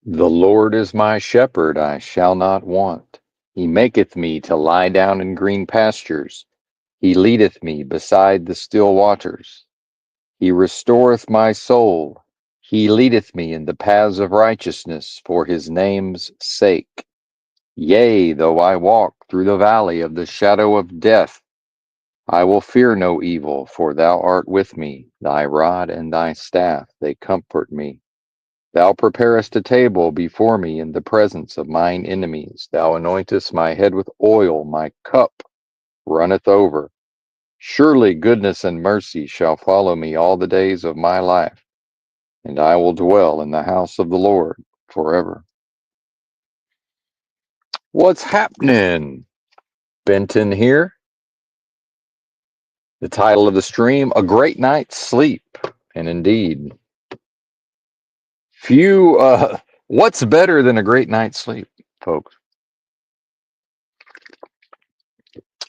The Lord is my shepherd, I shall not want. He maketh me to lie down in green pastures. He leadeth me beside the still waters. He restoreth my soul. He leadeth me in the paths of righteousness for his name's sake. Yea, though I walk through the valley of the shadow of death, I will fear no evil, for thou art with me. Thy rod and thy staff, they comfort me. Thou preparest a table before me in the presence of mine enemies. Thou anointest my head with oil, my cup runneth over. Surely goodness and mercy shall follow me all the days of my life, and I will dwell in the house of the Lord forever. What's happening? Benton here. The title of the stream, A Great Night's Sleep. And indeed, what's better than a great night's sleep, folks?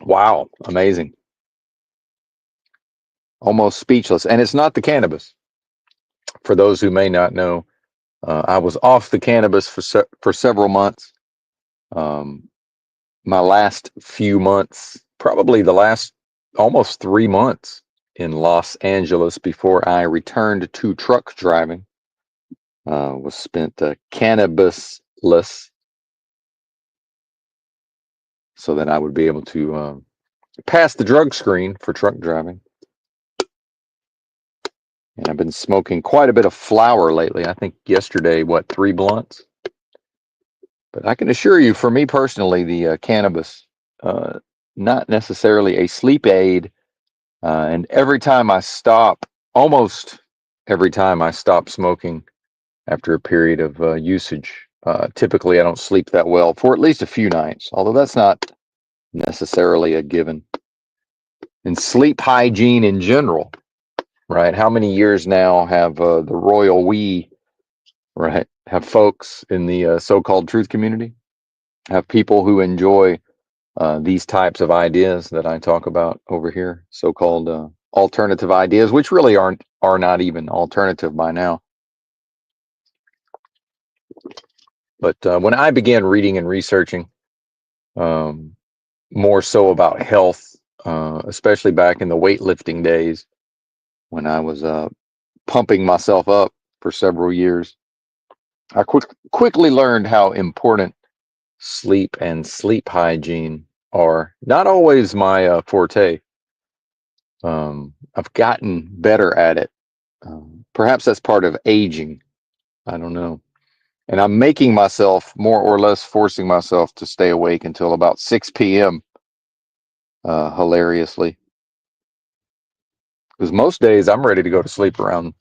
Wow, amazing. Almost speechless. And it's not the cannabis. For those who may not know, I was off the cannabis for several months. Um, my last few months, probably the last almost 3 months in Los Angeles before I returned to truck driving, was spent cannabisless, so that I would be able to pass the drug screen for truck driving. And I've been smoking quite a bit of flower lately. I think yesterday, 3 blunts? But I can assure you, for me personally, the cannabis, uh, not necessarily a sleep aid. And almost every time I stop smoking after a period of usage, typically I don't sleep that well for at least a few nights, although that's not necessarily a given. And sleep hygiene in general, right? How many years now have the royal we, right, have folks in the so-called truth community, have people who enjoy these types of ideas that I talk about over here, so-called alternative ideas, which really are not even alternative by now. But when I began reading and researching um, more so about health, especially back in the weightlifting days when I was pumping myself up for several years, I quickly learned how important sleep and sleep hygiene are. Not always my forte. I've gotten better at it. Perhaps that's part of aging. I don't know. And I'm making myself, more or less forcing myself, to stay awake until about 6 p.m. Hilariously, because most days I'm ready to go to sleep around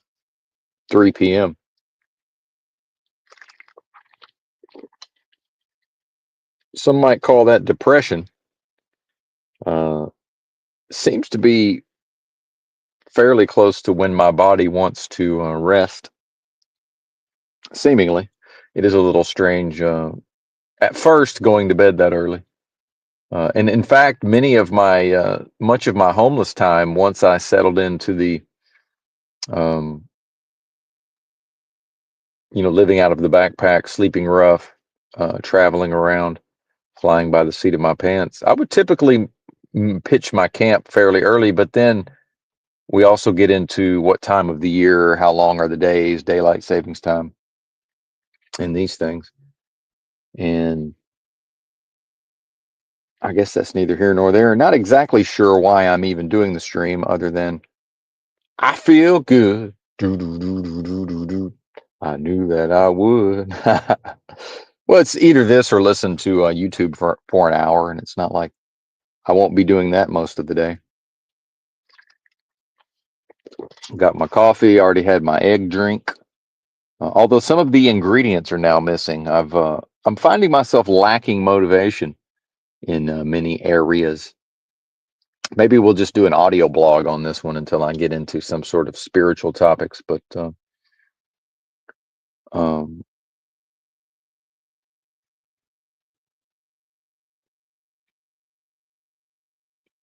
3 p.m. Some might call that depression. Uh, Seems to be fairly close to when my body wants to rest. Seemingly, it is a little strange at first going to bed that early. And in fact, much of my homeless time, once I settled into the, um, living out of the backpack, sleeping rough, traveling around, flying by the seat of my pants, I would typically pitch my camp fairly early. But then we also get into what time of the year, how long are the days, daylight savings time, and these things. And I guess that's neither here nor there. Not exactly sure why I'm even doing the stream, other than I feel good. Do, do, do, do, do, do, do. I knew that I would. Well, it's either this or listen to YouTube for an hour, and it's not like I won't be doing that most of the day. Got my coffee, already had my egg drink. Although some of the ingredients are now missing, I'm finding myself lacking motivation in many areas. Maybe we'll just do an audio blog on this one until I get into some sort of spiritual topics. But um,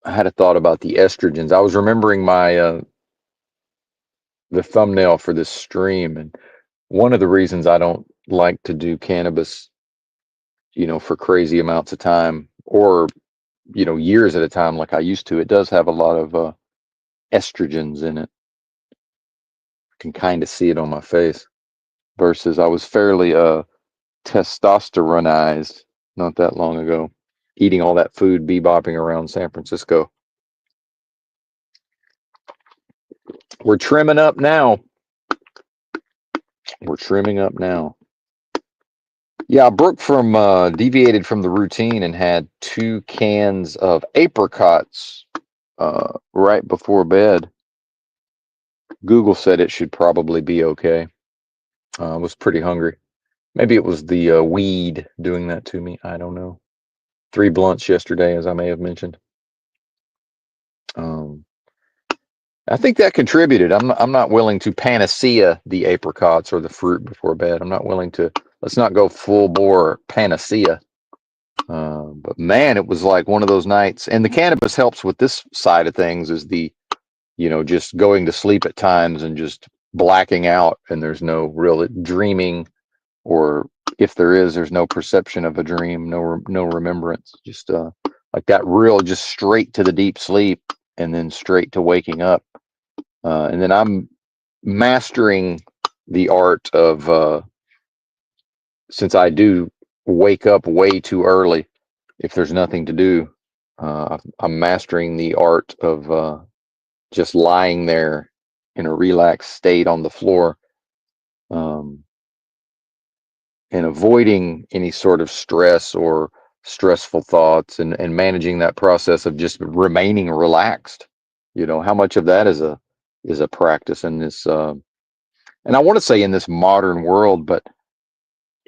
I had a thought about the estrogens. I was remembering the thumbnail for this stream, and one of the reasons I don't like to do cannabis, for crazy amounts of time or, years at a time like I used to. It does have a lot of estrogens in it. I can kind of see it on my face versus I was fairly testosteronized not that long ago, eating all that food, bebopping around San Francisco. We're trimming up now. We're trimming up now. Yeah, Brooke deviated from the routine and had 2 cans of apricots right before bed. Google said it should probably be okay. I was pretty hungry. Maybe it was the weed doing that to me. I don't know. 3 blunts yesterday, as I may have mentioned. I think that contributed. I'm not willing to panacea the apricots or the fruit before bed. I'm not willing to. Let's not go full bore panacea. But man, it was like one of those nights. And the cannabis helps with this side of things is just going to sleep at times and just blacking out, and there's no real dreaming, or if there is, there's no perception of a dream, no remembrance, just like that real, just straight to the deep sleep and then straight to waking up. And then I'm mastering the art of, since I do wake up way too early if there's nothing to do, I'm mastering the art of just lying there in a relaxed state on the floor, and avoiding any sort of stress or stressful thoughts, and managing that process of just remaining relaxed. How much of that is a practice in this, and I want to say in this modern world, but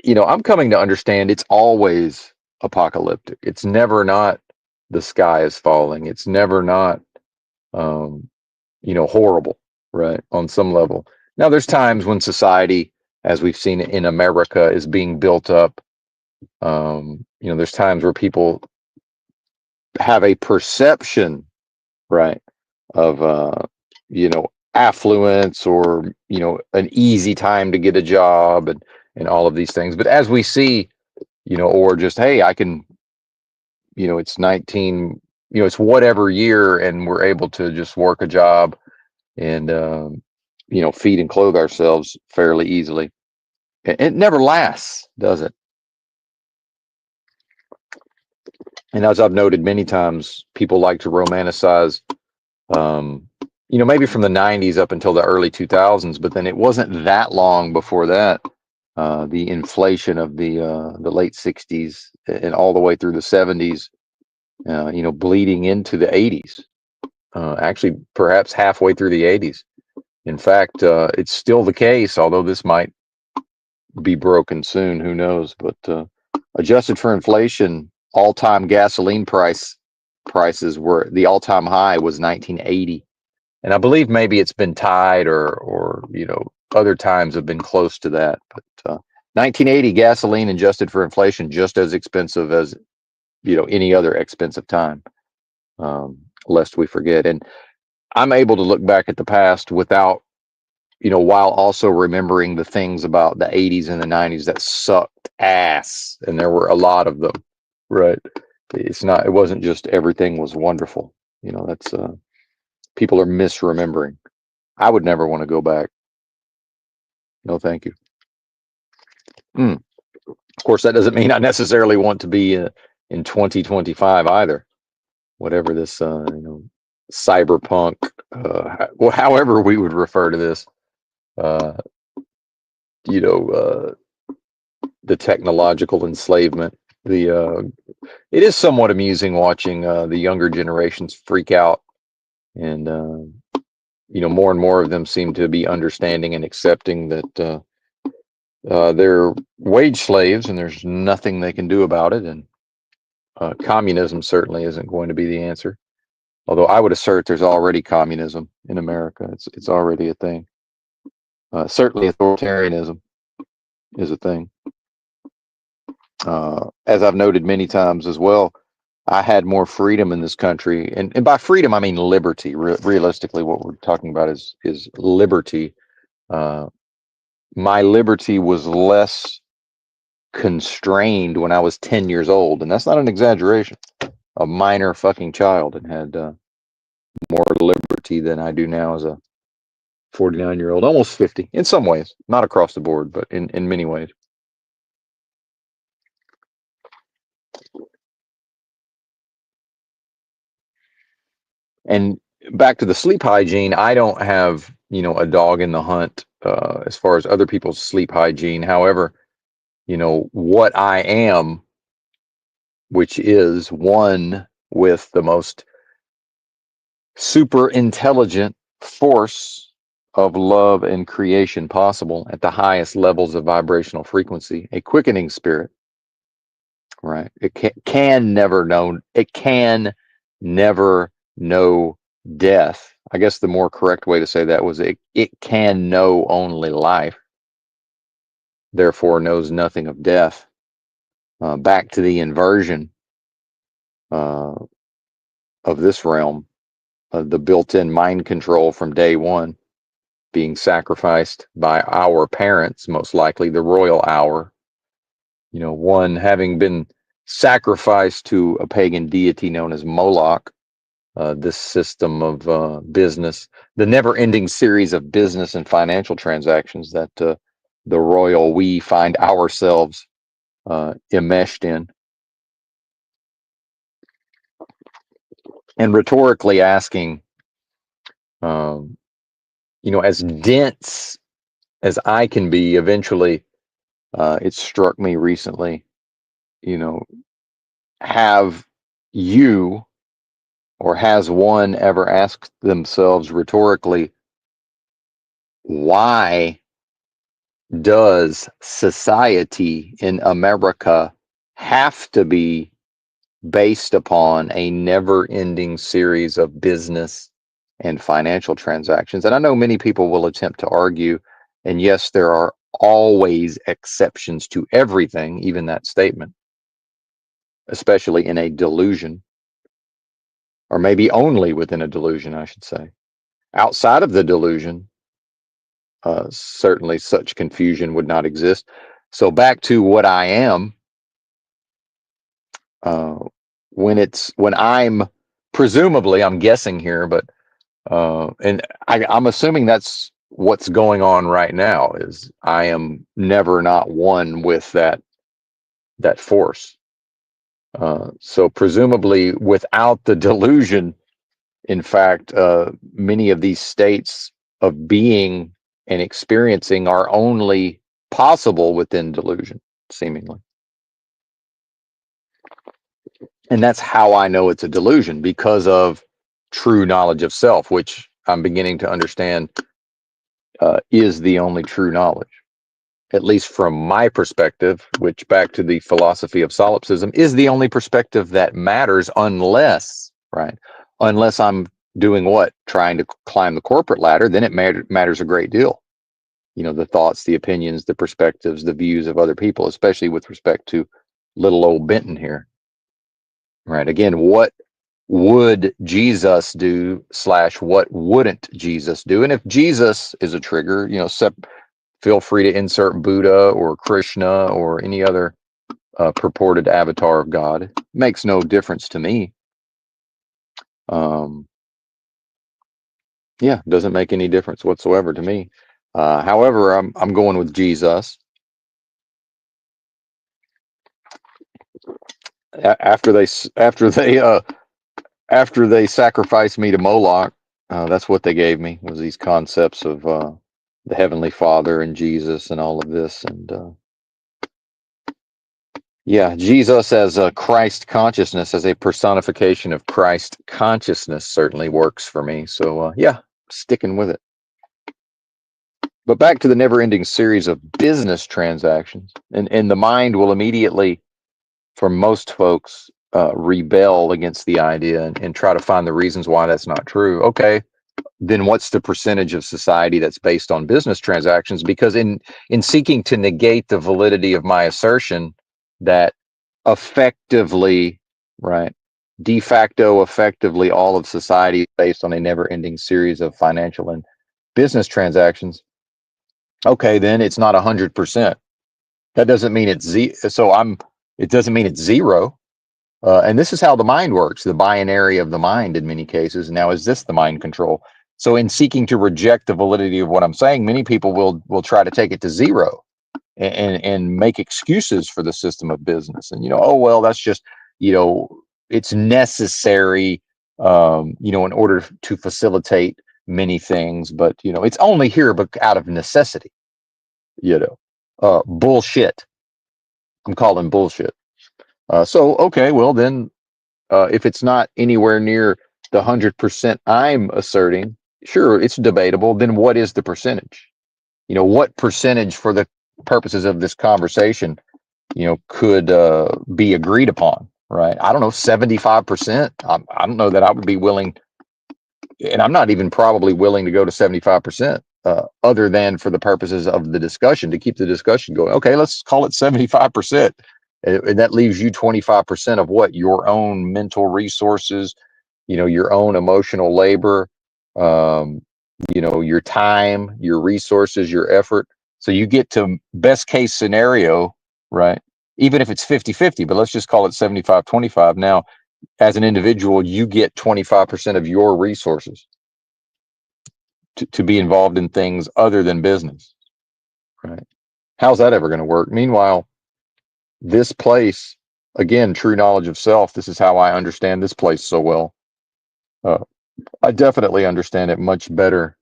I'm coming to understand it's always apocalyptic. It's never not the sky is falling. It's never not, um, horrible, right? On some level. Now, there's times when society, as we've seen in America, is being built up. There's times where people have a perception, right, of, affluence, or, an easy time to get a job, and all of these things. But as we see, or just, hey, I can, it's 19, it's whatever year, and we're able to just work a job and, feed and clothe ourselves fairly easily. It never lasts, does it? And as I've noted many times, people like to romanticize, um, maybe from the 90s up until the early 2000s, but then it wasn't that long before that. The inflation of the late 60s and all the way through the 70s, bleeding into the 80s, actually perhaps halfway through the 80s. In fact, it's still the case, although this might be broken soon. Who knows? But adjusted for inflation, all-time gasoline prices were, the all-time high was 1980, and I believe maybe it's been tied, or other times have been close to that. But 1980 gasoline adjusted for inflation, just as expensive as any other expensive time. Lest we forget, and I'm able to look back at the past without, while also remembering the things about the 80s and the 90s that sucked ass, and there were a lot of them, right? It wasn't just everything was wonderful. That's people are misremembering. I would never want to go back. No, thank you. Of course, that doesn't mean I necessarily want to be in 2025 either. Whatever this, cyberpunk, however we would refer to this, uh, you know, uh, the technological enslavement. It is somewhat amusing watching the younger generations freak out, and more and more of them seem to be understanding and accepting that they're wage slaves and there's nothing they can do about it. And communism certainly isn't going to be the answer. Although I would assert there's already communism in America. It's already a thing. Certainly authoritarianism is a thing. As I've noted many times as well, I had more freedom in this country, and by freedom I mean liberty. Realistically, what we're talking about is liberty. My liberty was less constrained when I was 10 years old, and that's not an exaggeration. A minor fucking child, and had more liberty than I do now as a 49-year-old, almost 50, in some ways, not across the board, but in many ways. And back to the sleep hygiene, I don't have, a dog in the hunt as far as other people's sleep hygiene. However, what I am, which is one with the most super intelligent force of love and creation possible at the highest levels of vibrational frequency, a quickening spirit, right? It can never know death. I guess the more correct way to say that was it can know only life, therefore knows nothing of death. Back to the inversion of this realm, the built-in mind control from day one, being sacrificed by our parents, most likely the royal hour. One having been sacrificed to a pagan deity known as Moloch. This system of business, the never-ending series of business and financial transactions that the royal we find ourselves enmeshed in. And rhetorically asking, as dense as I can be, eventually, it struck me recently, have you or has one ever asked themselves rhetorically, why does society in America have to be based upon a never-ending series of business and financial transactions? And I know many people will attempt to argue, and yes, there are always exceptions to everything, even that statement, especially in a delusion, or maybe only within a delusion, I should say. Outside of the delusion, certainly such confusion would not exist. So back to what I am, when I'm presumably, I'm guessing here, but and I'm assuming that's what's going on right now, is I am never not one with that force. So presumably without the delusion, in fact, many of these states of being and experiencing are only possible within delusion, seemingly. And that's how I know it's a delusion, because of true knowledge of self, which I'm beginning to understand is the only true knowledge, at least from my perspective, which, back to the philosophy of solipsism, is the only perspective that matters, unless I'm doing what? Trying to climb the corporate ladder, then it matters a great deal. The thoughts, the opinions, the perspectives, the views of other people, especially with respect to little old Benton here. Right. Again, what would Jesus do / what wouldn't Jesus do? And if Jesus is a trigger, feel free to insert Buddha or Krishna or any other purported avatar of God. It makes no difference to me. Doesn't make any difference whatsoever to me. However, I'm going with Jesus. After they sacrificed me to Moloch, that's what they gave me, was these concepts of the Heavenly Father and Jesus and all of this. And Jesus as a Christ consciousness, as a personification of Christ consciousness, certainly works for me. So sticking with it. But back to the never-ending series of business transactions, and the mind will immediately, for most folks, rebel against the idea and try to find the reasons why that's not true. Okay, then what's the percentage of society that's based on business transactions? Because in seeking to negate the validity of my assertion that effectively, right, de facto, effectively, all of society is based on a never-ending series of financial and business transactions. Okay, then it's not 100%. That doesn't mean it's it doesn't mean it's zero. And this is how the mind works, the binary of the mind in many cases. Now, is this the mind control? So in seeking to reject the validity of what I'm saying, many people will try to take it to zero and make excuses for the system of business. And, oh, well, that's just, you know, it's necessary, in order to facilitate many things, but, it's only here but out of necessity, bullshit. I'm calling bullshit. So, okay, well, then if it's not anywhere near the 100% I'm asserting, sure, it's debatable. Then what is the percentage? What percentage for the purposes of this conversation, could be agreed upon, right? I don't know, 75%. I don't know that I would be willing, and I'm not even probably willing to go to 75%, other than for the purposes of the discussion, to keep the discussion going. Okay, let's call it 75%. And that leaves you 25% of what? Your own mental resources, your own emotional labor, your time, your resources, your effort. So you get to best case scenario, right? Even if it's 50-50, but let's just call it 75-25. Now, as an individual, you get 25% of your resources to be involved in things other than business, right? How's that ever going to work? Meanwhile, this place, again, true knowledge of self, this is how I understand this place so well. I definitely understand it much better.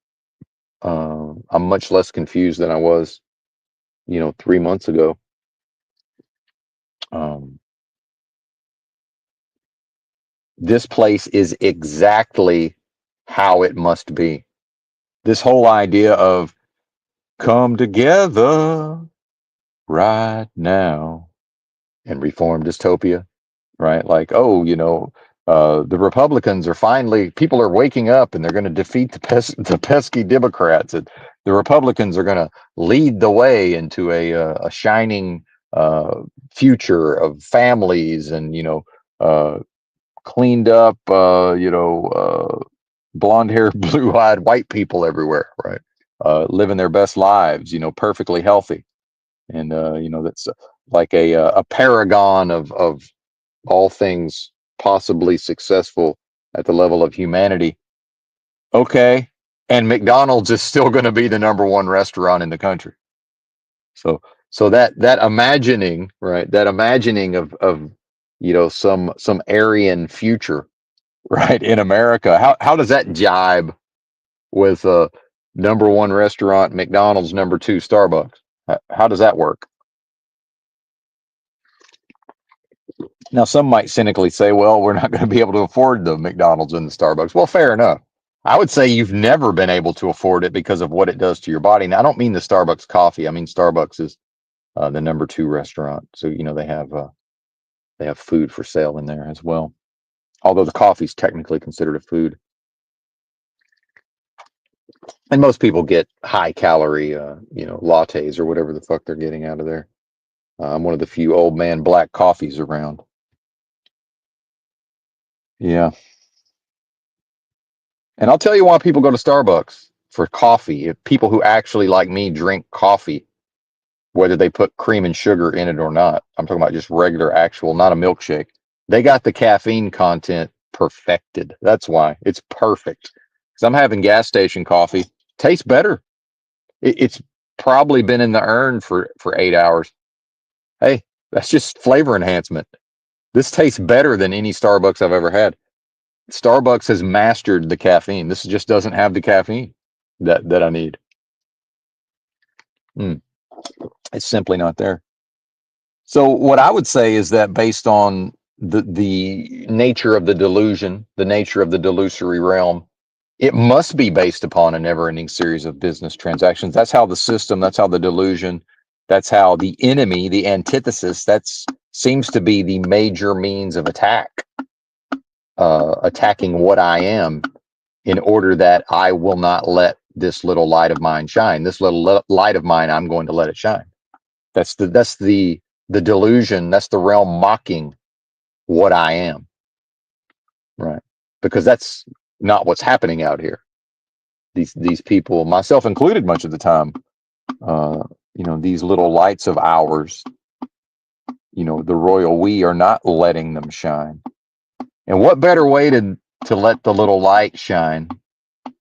I'm much less confused than I was, 3 months ago. This place is exactly how it must be. This whole idea of come together right now and reform dystopia, right? Like, oh, the Republicans are finally, people are waking up and they're going to defeat the pesky Democrats. And the Republicans are going to lead the way into a shining future of families and, cleaned up, blonde hair, blue eyed white people everywhere, right? Living their best lives, perfectly healthy. And, that's like a paragon of all things possibly successful at the level of humanity. Okay. And McDonald's is still going to be the number one restaurant in the country. So, that imagining, right? That imagining of some Aryan future, right, in America. How does that jibe with number one restaurant McDonald's, number two Starbucks? How does that work? Now, some might cynically say, well, we're not going to be able to afford the McDonald's and the Starbucks. Well, fair enough. I would say you've never been able to afford it because of what it does to your body. Now, I don't mean the Starbucks coffee. I mean Starbucks is the number two restaurant, so they have food for sale in there as well. Although the coffee is technically considered a food, and most people get high calorie, lattes or whatever the fuck they're getting out of there. I'm one of the few old man black coffees around. Yeah. And I'll tell you why people go to Starbucks for coffee. If people who actually, like me, drink coffee, whether they put cream and sugar in it or not, I'm talking about just regular, actual, not a milkshake. They got the caffeine content perfected. That's why it's perfect. Because I'm having gas station coffee, tastes better. It's probably been in the urn for 8 hours. Hey, that's just flavor enhancement. This tastes better than any Starbucks I've ever had. Starbucks has mastered the caffeine. This just doesn't have the caffeine that I need. It's simply not there. So what I would say is that based on the nature of the delusion, the nature of the delusory realm, it must be based upon a never-ending series of business transactions. That's how the system, that's how the delusion, that's how the enemy, the antithesis, that's seems to be the major means of attack, attacking what I am, in order that I will not let this little light of mine shine. This little light of mine, I'm going to let it shine. That's the delusion. That's the realm mocking what I am, right? Because that's not what's happening out here. These people, myself included, much of the time, these little lights of ours, the royal we are not letting them shine. And what better way to let the little light shine?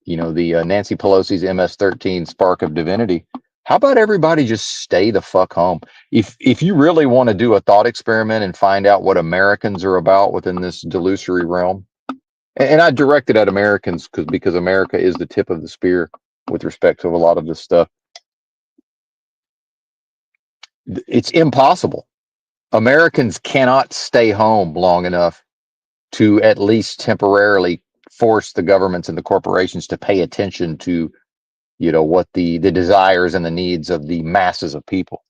The Nancy Pelosi's MS-13 spark of divinity. How about everybody just stay the fuck home? If you really want to do a thought experiment and find out what Americans are about within this delusory realm, and I direct it at Americans because America is the tip of the spear with respect to a lot of this stuff. It's impossible. Americans cannot stay home long enough to at least temporarily force the governments and the corporations to pay attention to what the desires and the needs of the masses of people.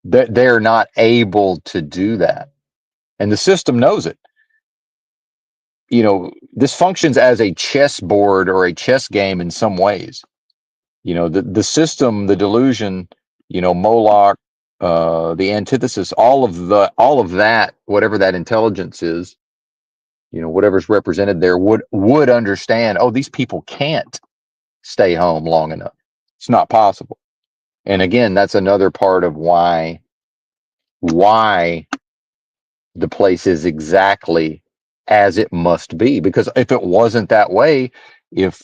They're not able to do that, and the system knows it. This functions as a chessboard or a chess game in some ways. The system, the delusion, Moloch, the antithesis, all of that, whatever that intelligence is, whatever's represented there would understand, oh, these people can't stay home long enough. It's not possible. And again, that's another part of why the place is exactly as it must be. Because if it wasn't that way, if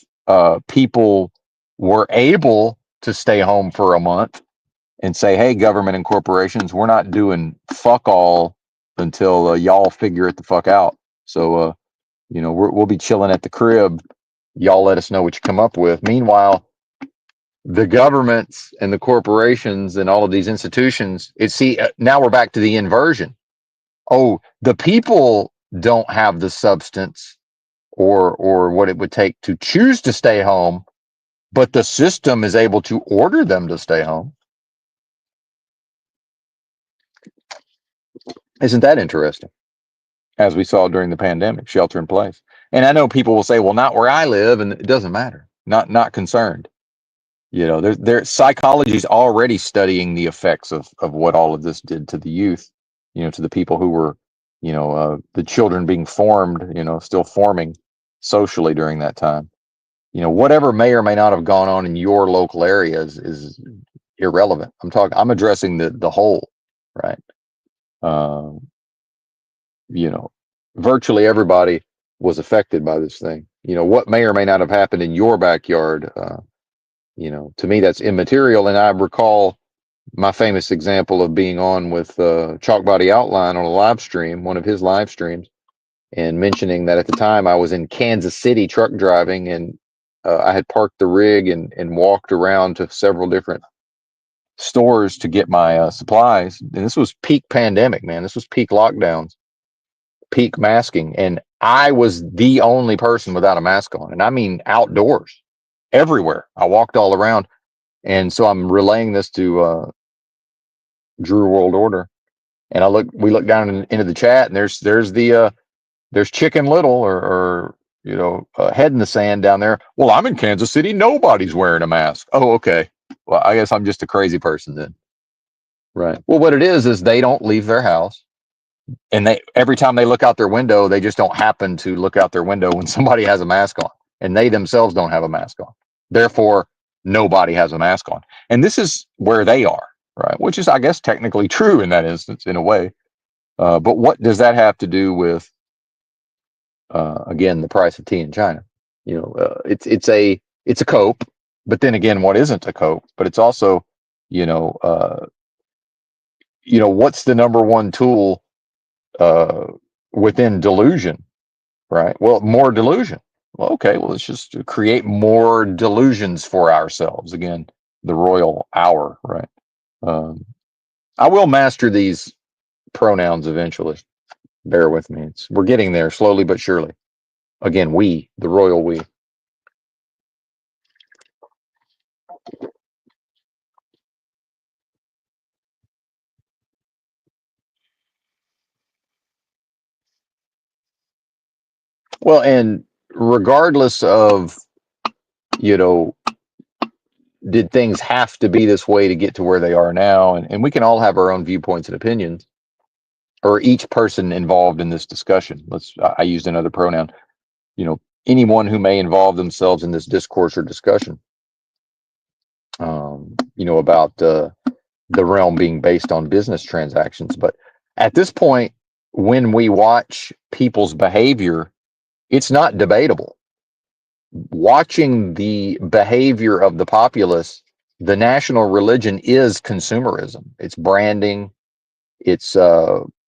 people were able to stay home for a month and say, hey, government and corporations, we're not doing fuck all until y'all figure it the fuck out. So, we'll be chilling at the crib. Y'all let us know what you come up with. Meanwhile, the governments and the corporations and all of these institutions, now we're back to the inversion. Oh, the people don't have the substance or what it would take to choose to stay home, but the system is able to order them to stay home. Isn't that interesting? As we saw during the pandemic, shelter in place. And I know people will say, well, not where I live, and it doesn't matter. Not concerned. Their psychology is already studying the effects of what all of this did to the youth, to the people who were, the children being formed, still forming socially during that time. Whatever may or may not have gone on in your local areas is irrelevant. I'm addressing the whole, right? Virtually everybody was affected by this thing. What may or may not have happened in your backyard, to me, that's immaterial. And I recall my famous example of being on with Chalk Body Outline on a live stream, one of his live streams, and mentioning that at the time I was in Kansas City truck driving, and I had parked the rig and walked around to several different stores to get my supplies. And this was peak pandemic, man. This was peak lockdowns, peak masking. And I was the only person without a mask on. And I mean outdoors, everywhere. I walked all around. And so I'm relaying this to Drew World Order. And we look down into the chat, and there's Chicken Little or Head in the Sand down there. Well, I'm in Kansas City. Nobody's wearing a mask. Oh, okay. Well, I guess I'm just a crazy person then. Right. Well, what it is they don't leave their house. And every time they look out their window, they just don't happen to look out their window when somebody has a mask on. And they themselves don't have a mask on. Therefore, nobody has a mask on. And this is where they are, right? Which is, I guess, technically true in that instance, in a way. But what does that have to do with, again, the price of tea in China? It's a cope. But then again, what isn't a cope? But it's also, what's the number one tool within delusion, right? Well, more delusion. Well, okay, well, let's just create more delusions for ourselves. Again, the royal hour, right? I will master these pronouns eventually. Bear with me. We're getting there slowly but surely. Again, we, the royal we. Well, and regardless of, did things have to be this way to get to where they are now? And we can all have our own viewpoints and opinions, or each person involved in this discussion. I used another pronoun, anyone who may involve themselves in this discourse or discussion, about the realm being based on business transactions. But at this point, when we watch people's behavior, it's not debatable. Watching the behavior of the populace, the national religion is consumerism. It's branding, it's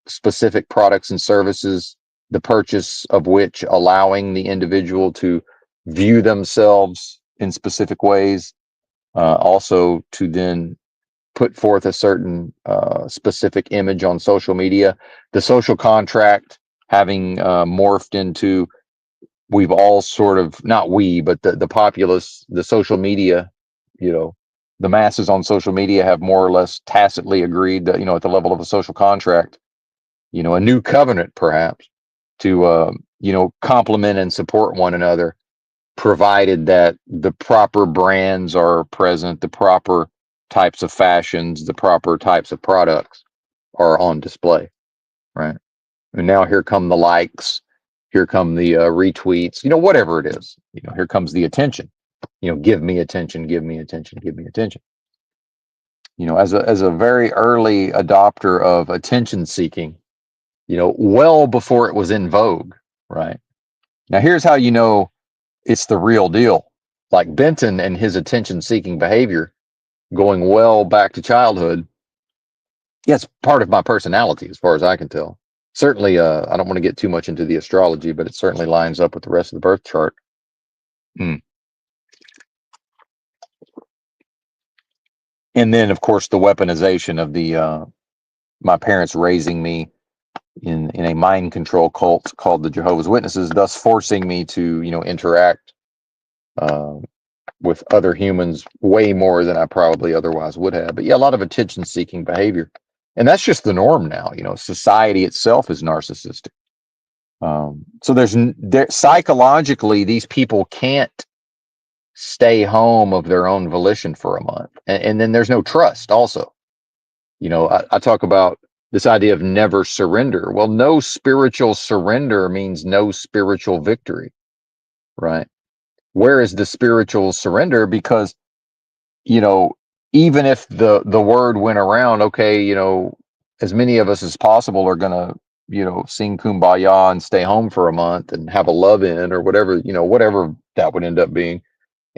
specific products and services, the purchase of which allowing the individual to view themselves in specific ways, also to then put forth a certain specific image on social media. The social contract having morphed into, we've all sort of, not we, but the populace, the social media, you know, the masses on social media have more or less tacitly agreed that, at the level of a social contract, a new covenant perhaps, to, complement and support one another, provided that the proper brands are present, the proper types of fashions, the proper types of products are on display, right? And now here come the likes, here come the retweets, whatever it is, here comes the attention, give me attention, give me attention, give me attention. As a very early adopter of attention seeking, well before it was in vogue, right? Now here's how it's the real deal. Like Benton and his attention seeking behavior going well back to childhood. Yeah, it's part of my personality as far as I can tell. Certainly, I don't want to get too much into the astrology, but it certainly lines up with the rest of the birth chart. Mm. And then, of course, the weaponization of the my parents raising me in a mind control cult called the Jehovah's Witnesses, thus forcing me to interact with other humans way more than I probably otherwise would have. But yeah, a lot of attention seeking behavior. And that's just the norm now. Society itself is narcissistic. So there psychologically, these people can't stay home of their own volition for a month. And then there's no trust also. I talk about this idea of never surrender. Well, no spiritual surrender means no spiritual victory, right? Where is the spiritual surrender? Because, even if the word went around, okay, as many of us as possible are going to, sing Kumbaya and stay home for a month and have a love-in or whatever, whatever that would end up being,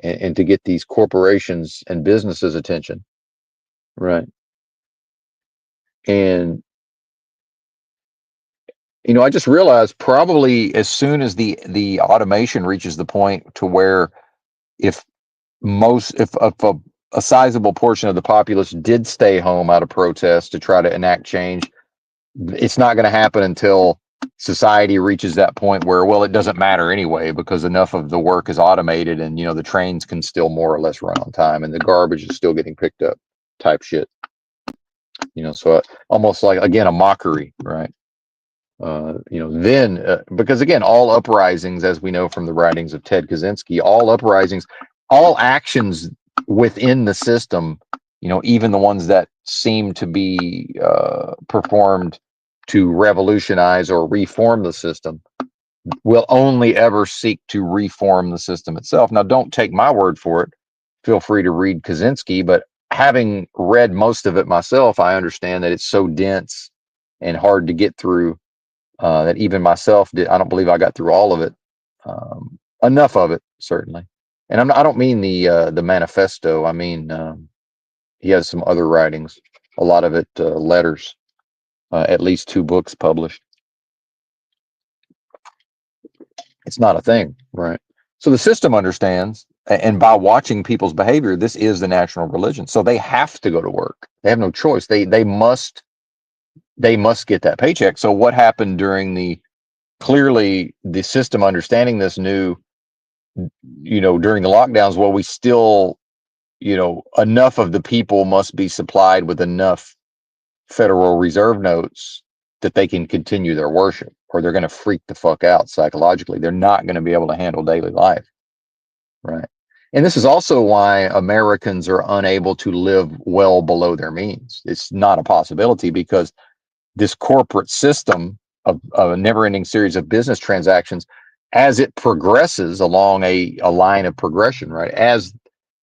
and to get these corporations and businesses' attention, right? And I just realized probably as soon as the automation reaches the point to where if a sizable portion of the populace did stay home out of protest to try to enact change, it's not going to happen until society reaches that point where, well, it doesn't matter anyway, because enough of the work is automated and, the trains can still more or less run on time and the garbage is still getting picked up type shit. So almost like, again, a mockery, right? Then because again, all uprisings, as we know from the writings of Ted Kaczynski, all uprisings, all actions within the system, even the ones that seem to be performed to revolutionize or reform the system, will only ever seek to reform the system itself. Now, don't take my word for it. Feel free to read Kaczynski, but having read most of it myself, I understand that it's so dense and hard to get through that even myself I don't believe I got through all of it. Enough of it, certainly. And I don't mean the manifesto. I mean, he has some other writings, a lot of it letters, at least 2 books published. It's not a thing, right? So the system understands, and by watching people's behavior, this is the national religion. So they have to go to work. They have no choice. They must get that paycheck. So what happened during clearly the system understanding this new, during the lockdowns, well, we still, enough of the people must be supplied with enough Federal Reserve notes that they can continue their worship, or they're going to freak the fuck out psychologically. They're not going to be able to handle daily life, right? And this is also why Americans are unable to live well below their means. It's not a possibility because this corporate system of a never-ending series of business transactions, as it progresses along a line of progression, right? As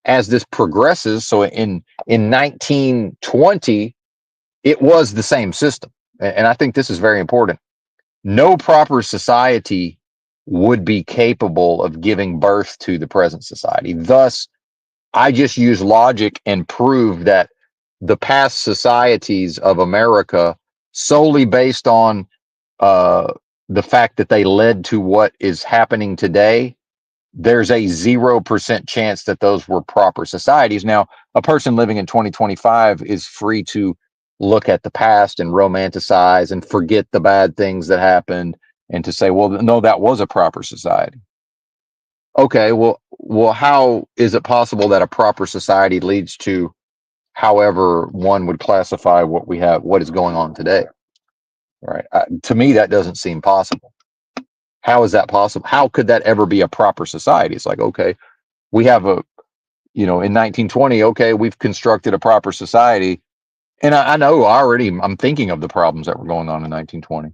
as this progresses, so in 1920, it was the same system. And I think this is very important. No proper society would be capable of giving birth to the present society. Thus, I just use logic and prove that the past societies of America, solely based on uh, the fact that they led to what is happening today, there's a 0% chance that those were proper societies. Now, a person living in 2025 is free to look at the past and romanticize and forget the bad things that happened and to say, well, no, that was a proper society. Okay, well, how is it possible that a proper society leads to however one would classify what we have, what is going on today? Right? To me, that doesn't seem possible. How is that possible? How could that ever be a proper society? It's like, okay, we have in 1920, okay, we've constructed a proper society. And I know already I'm thinking of the problems that were going on in 1920.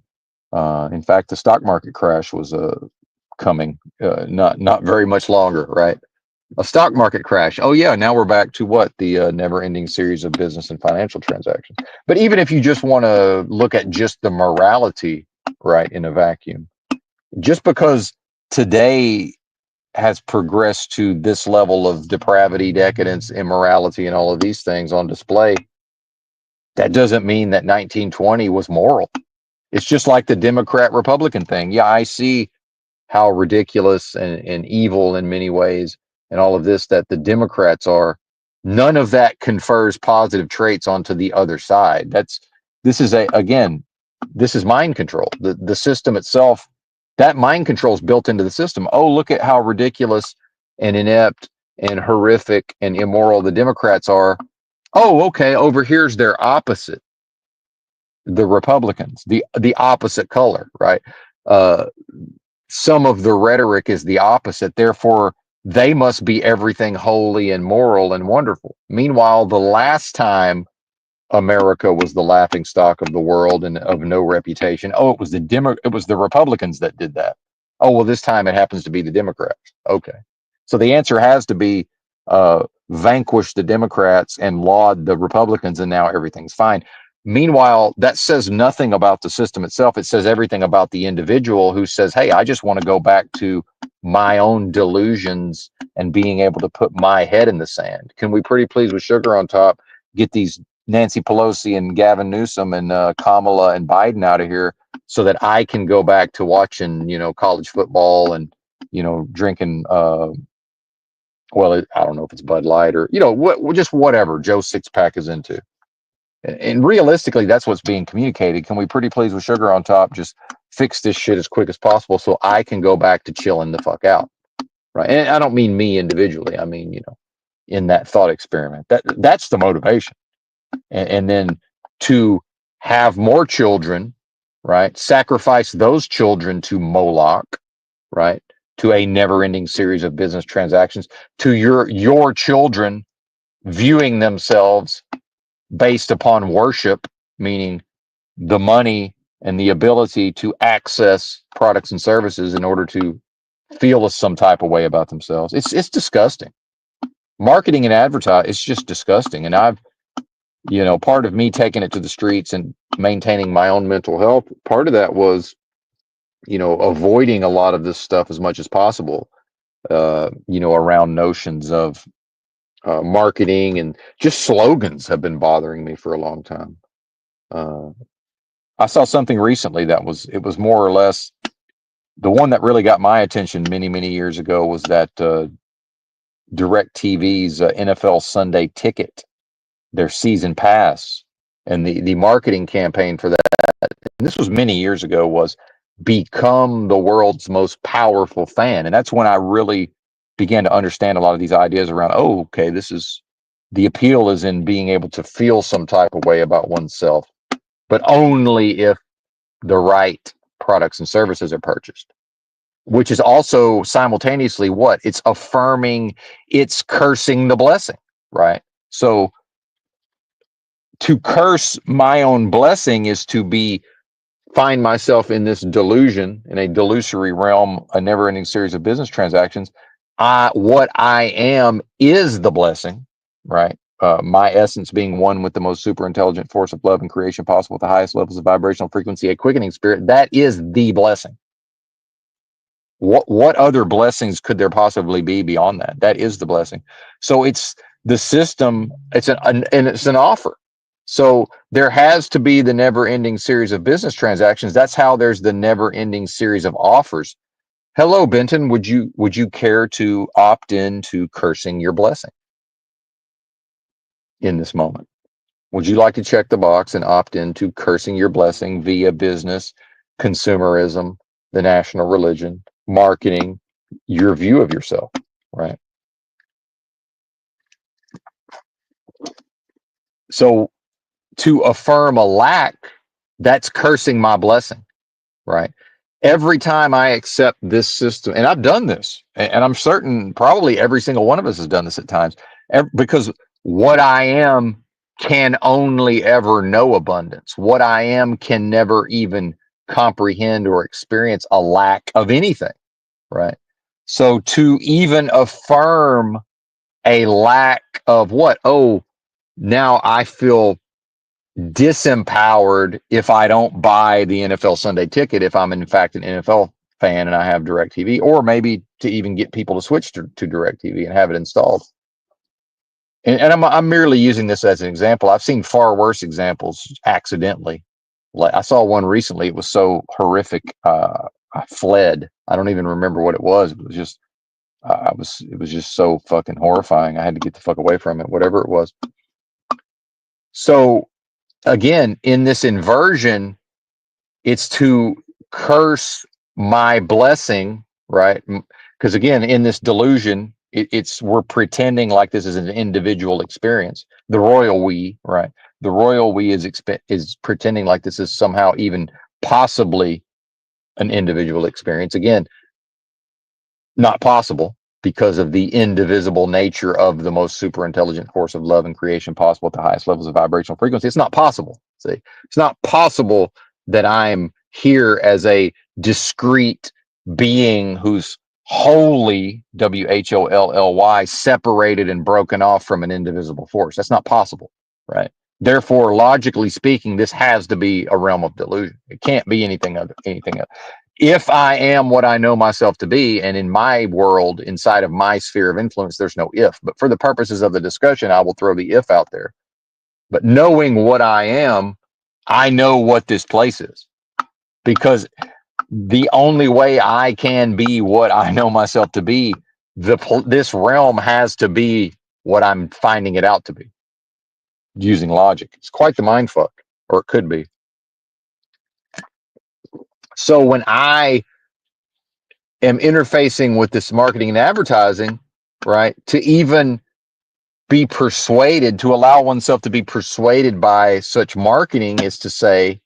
In fact, the stock market crash was coming, not very much longer, right? A stock market crash. Oh yeah, now we're back to what? The never-ending series of business and financial transactions. But even if you just want to look at just the morality, right, in a vacuum, just because today has progressed to this level of depravity, decadence, immorality, and all of these things on display, that doesn't mean that 1920 was moral. It's just like the Democrat Republican thing. Yeah, I see how ridiculous and evil in many ways and all of this that the Democrats are. None of that confers positive traits onto the other side. This is mind control. The system itself, that mind control is built into the system. Oh, look at how ridiculous and inept and horrific and immoral the Democrats are. Oh, okay, over here's their opposite, the Republicans, the opposite color, right? Uh, some of the rhetoric is the opposite. Therefore, they must be everything holy and moral and wonderful. Meanwhile, the last time America was the laughing stock of the world and of no reputation, oh, it was the Republicans that did that. Oh, well, this time it happens to be the Democrats. Okay. So the answer has to be vanquish the Democrats and laud the Republicans, and now everything's fine. Meanwhile, that says nothing about the system itself. It says everything about the individual who says, hey, I just want to go back to my own delusions and being able to put my head in the sand. Can we pretty please with sugar on top get these Nancy Pelosi and Gavin Newsom and Kamala and Biden out of here so that I can go back to watching, college football and, drinking, I don't know if it's Bud Light or, just whatever Joe Sixpack is into. And realistically, that's what's being communicated. Can we pretty please with sugar on top just fix this shit as quick as possible so I can go back to chilling the fuck out? Right. And I don't mean me individually. I mean, in that thought experiment, that's the motivation. And then to have more children, right? Sacrifice those children to Moloch, right? To a never-ending series of business transactions, to your children viewing themselves based upon worship, meaning the money and the ability to access products and services in order to feel some type of way about themselves. It's disgusting. Marketing and advertise, it's just disgusting. And I've, part of me taking it to the streets and maintaining my own mental health, part of that was, avoiding a lot of this stuff as much as possible, around notions of marketing and just slogans have been bothering me for a long time. I saw something recently it was more or less the one that really got my attention many, many years ago was that DirecTV's NFL Sunday Ticket, their season pass, and the marketing campaign for that, and this was many years ago, was become the world's most powerful fan. And that's when I really began to understand a lot of these ideas around, oh, okay, the appeal is in being able to feel some type of way about oneself, but only if the right products and services are purchased, which is also simultaneously what? It's affirming, it's cursing the blessing, right? So to curse my own blessing is to find myself in this delusion, in a delusory realm, a never-ending series of business transactions. what I am is the blessing, right? My essence being one with the most super intelligent force of love and creation possible at the highest levels of vibrational frequency, a quickening spirit, that is the blessing. What other blessings could there possibly be beyond that? That is the blessing. So it's the system, and it's an offer. So there has to be the never-ending series of business transactions. That's how there's the never-ending series of offers. Hello, Benton. Would you care to opt in to cursing your blessing in this moment? Would you like to check the box and opt into cursing your blessing via business, consumerism, the national religion, marketing, your view of yourself, right? So to affirm a lack, that's cursing my blessing, right? Every time I accept this system, and I've done this, and I'm certain probably every single one of us has done this at times, because what I am can only ever know abundance. What I am can never even comprehend or experience a lack of anything, right? So to even affirm a lack of what? Oh, now I feel disempowered if I don't buy the NFL Sunday ticket, if I'm in fact an NFL fan and I have DirecTV, or maybe to even get people to switch to DirecTV and have it installed. And I'm merely using this as an example. I've seen far worse examples accidentally. Like I saw one recently. It was so horrific. I fled. I don't even remember what it was. It was just it was just so fucking horrifying. I had to get the fuck away from it, whatever it was. So again, in this inversion, it's to curse my blessing, right? Because again, in this delusion, it's we're pretending like this is an individual experience. The royal we, right? The royal we is pretending like this is somehow even possibly an individual experience. Again, not possible because of the indivisible nature of the most super intelligent force of love and creation possible at the highest levels of vibrational frequency. It's not possible. See, it's not possible that I'm here as a discrete being who's wholly WHOLLY separated and broken off from an indivisible force. That's not possible, right? Therefore, logically speaking, this has to be a realm of delusion. It can't be anything other, anything else. If I am what I know myself to be, and in my world, inside of my sphere of influence, there's no if. But for the purposes of the discussion, I will throw the if out there. But knowing what I am, I know what this place is. Because the only way I can be what I know myself to be, this realm has to be what I'm finding it out to be using logic. It's quite the mind fuck, or it could be. So when I am interfacing with this marketing and advertising, right, to even be persuaded, to allow oneself to be persuaded by such marketing is to say,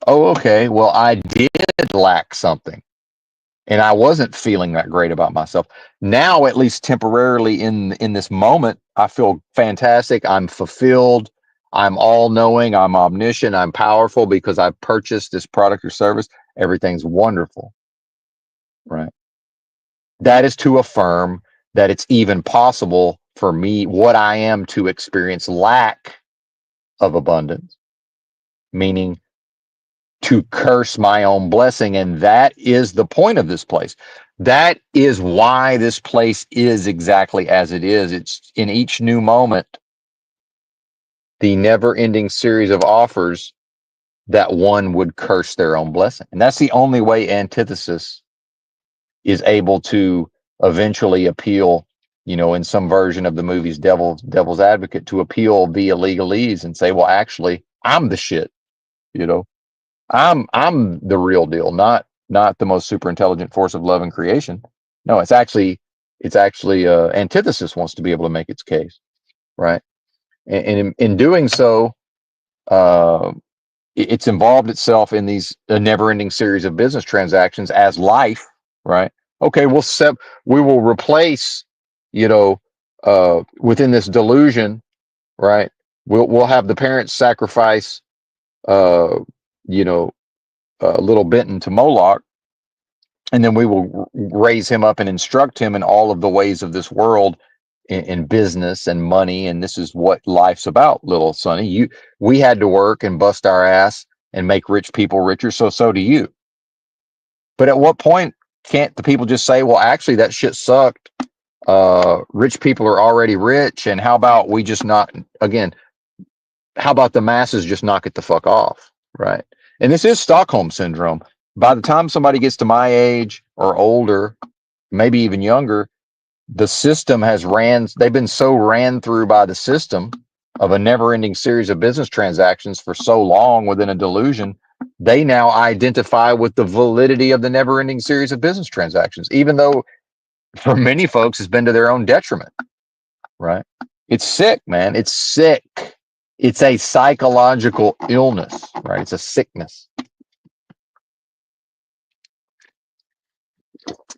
oh, okay, well, I did lack something and I wasn't feeling that great about myself. Now, at least temporarily in this moment, I feel fantastic. I'm fulfilled. I'm all knowing. I'm omniscient. I'm powerful because I've purchased this product or service. Everything's wonderful, right? That is to affirm that it's even possible for me, what I am, to experience lack of abundance, meaning to curse my own blessing. And that is the point of this place. That is why this place is exactly as it is. It's in each new moment, the never ending series of offers that one would curse their own blessing. And that's the only way antithesis is able to eventually appeal, in some version of the movie's devil's advocate, to appeal via legalese and say, well, actually, I'm the shit, you know, I'm the real deal, not the most super intelligent force of love and creation. No, it's actually antithesis wants to be able to make its case, right? And in doing so, uh, it's involved itself in these a never-ending series of business transactions as life, right? Okay, we will replace, within this delusion, right? We'll have the parents sacrifice, uh, little Benton to Moloch and then we will raise him up and instruct him in all of the ways of this world, in business and money. And this is what life's about, little Sonny. We had to work and bust our ass and make rich people richer. So do you. But at what point can't the people just say, well, actually, that shit sucked. Rich people are already rich. And how about we just not, again, how about the masses just knock it the fuck off? Right. And this is Stockholm syndrome. By the time somebody gets to my age or older, maybe even younger, the system they've been so ran through by the system of a never ending series of business transactions for so long within a delusion, they now identify with the validity of the never ending series of business transactions, even though for many folks it's been to their own detriment, right? It's sick, man. It's sick. It's a psychological illness, right? It's a sickness.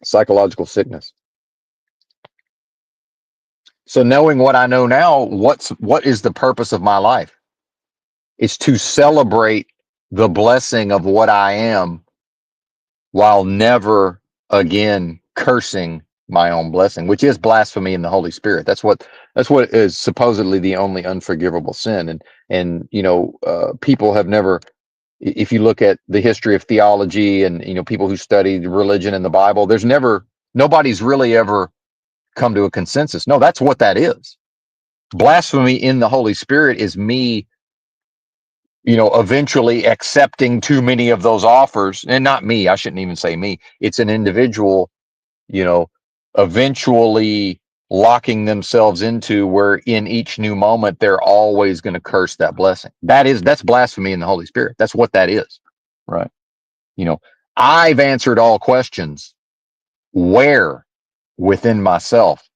Psychological sickness. So knowing what I know now, what is the purpose of my life? It's to celebrate the blessing of what I am while never again cursing my own blessing, which is blasphemy in the Holy Spirit. That's what is supposedly the only unforgivable sin. And people have never, if you look at the history of theology and people who study religion and the Bible, nobody's really ever come to a consensus. No, that's what that is. Blasphemy in the Holy Spirit is me, eventually accepting too many of those offers. And not me, I shouldn't even say me. It's an individual, eventually locking themselves into where in each new moment they're always going to curse that blessing. That's blasphemy in the Holy Spirit. That's what that is. Right. I've answered all questions. Where? Within myself.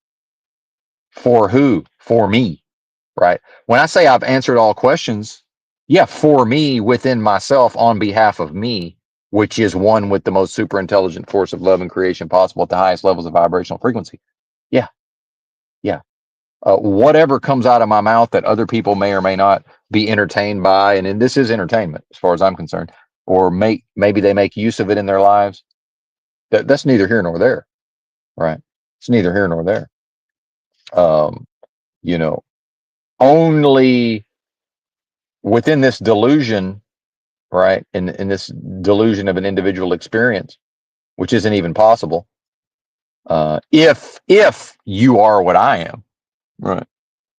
For who? For me. Right. When I say I've answered all questions, yeah, for me, within myself, on behalf of me, which is one with the most super intelligent force of love and creation possible at the highest levels of vibrational frequency. Yeah. Yeah. Whatever comes out of my mouth that other people may or may not be entertained by, and this is entertainment as far as I'm concerned, or maybe they make use of it in their lives. That's neither here nor there. Right. It's neither here nor there. Um, only within this delusion, right? In this delusion of an individual experience, which isn't even possible. If you are what I am, right?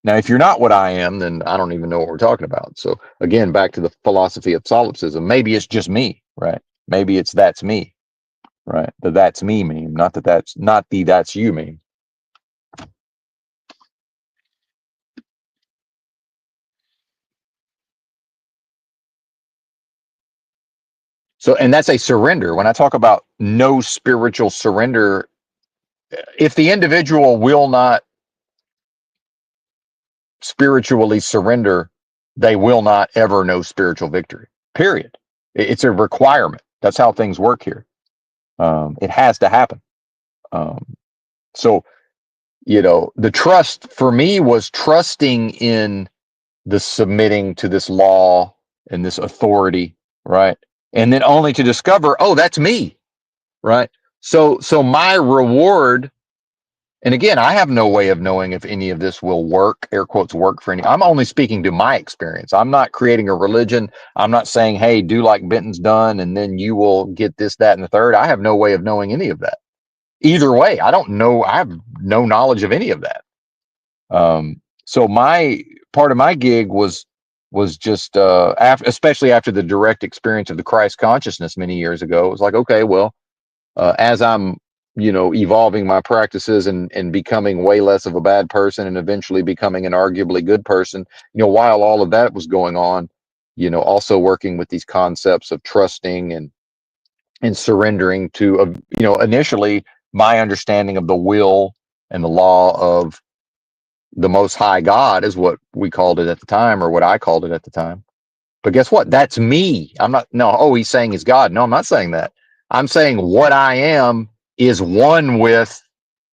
Now, if you're not what I am, then I don't even know what we're talking about. So again, back to the philosophy of solipsism. Maybe it's just me, right? Maybe it's that's me, right? The that's me meme, not the that's you meme. So, and that's a surrender. When I talk about no spiritual surrender, if the individual will not spiritually surrender, they will not ever know spiritual victory. Period. It's a requirement. That's how things work here. It has to happen. So, the trust for me was trusting in the submitting to this law and this authority, right? And then only to discover, oh, that's me, right? So my reward. And again, I have no way of knowing if any of this will work, air quotes, work for any. I'm only speaking to my experience. I'm not creating a religion. I'm not saying, hey, do like Benton's done, and then you will get this, that, and the third. I have no way of knowing any of that. Either way, I don't know. I have no knowledge of any of that. So my part of my gig was just especially after the direct experience of the Christ consciousness many years ago. It was like, okay, well, as I'm evolving my practices and becoming way less of a bad person and eventually becoming an arguably good person, while all of that was going on, also working with these concepts of trusting and surrendering to, initially my understanding of the will and the law of the Most High God is what we called it at the time, or what I called it at the time. But guess what? That's me. I'm not, no, oh, he's saying he's God. No, I'm not saying that. I'm saying what I am is one with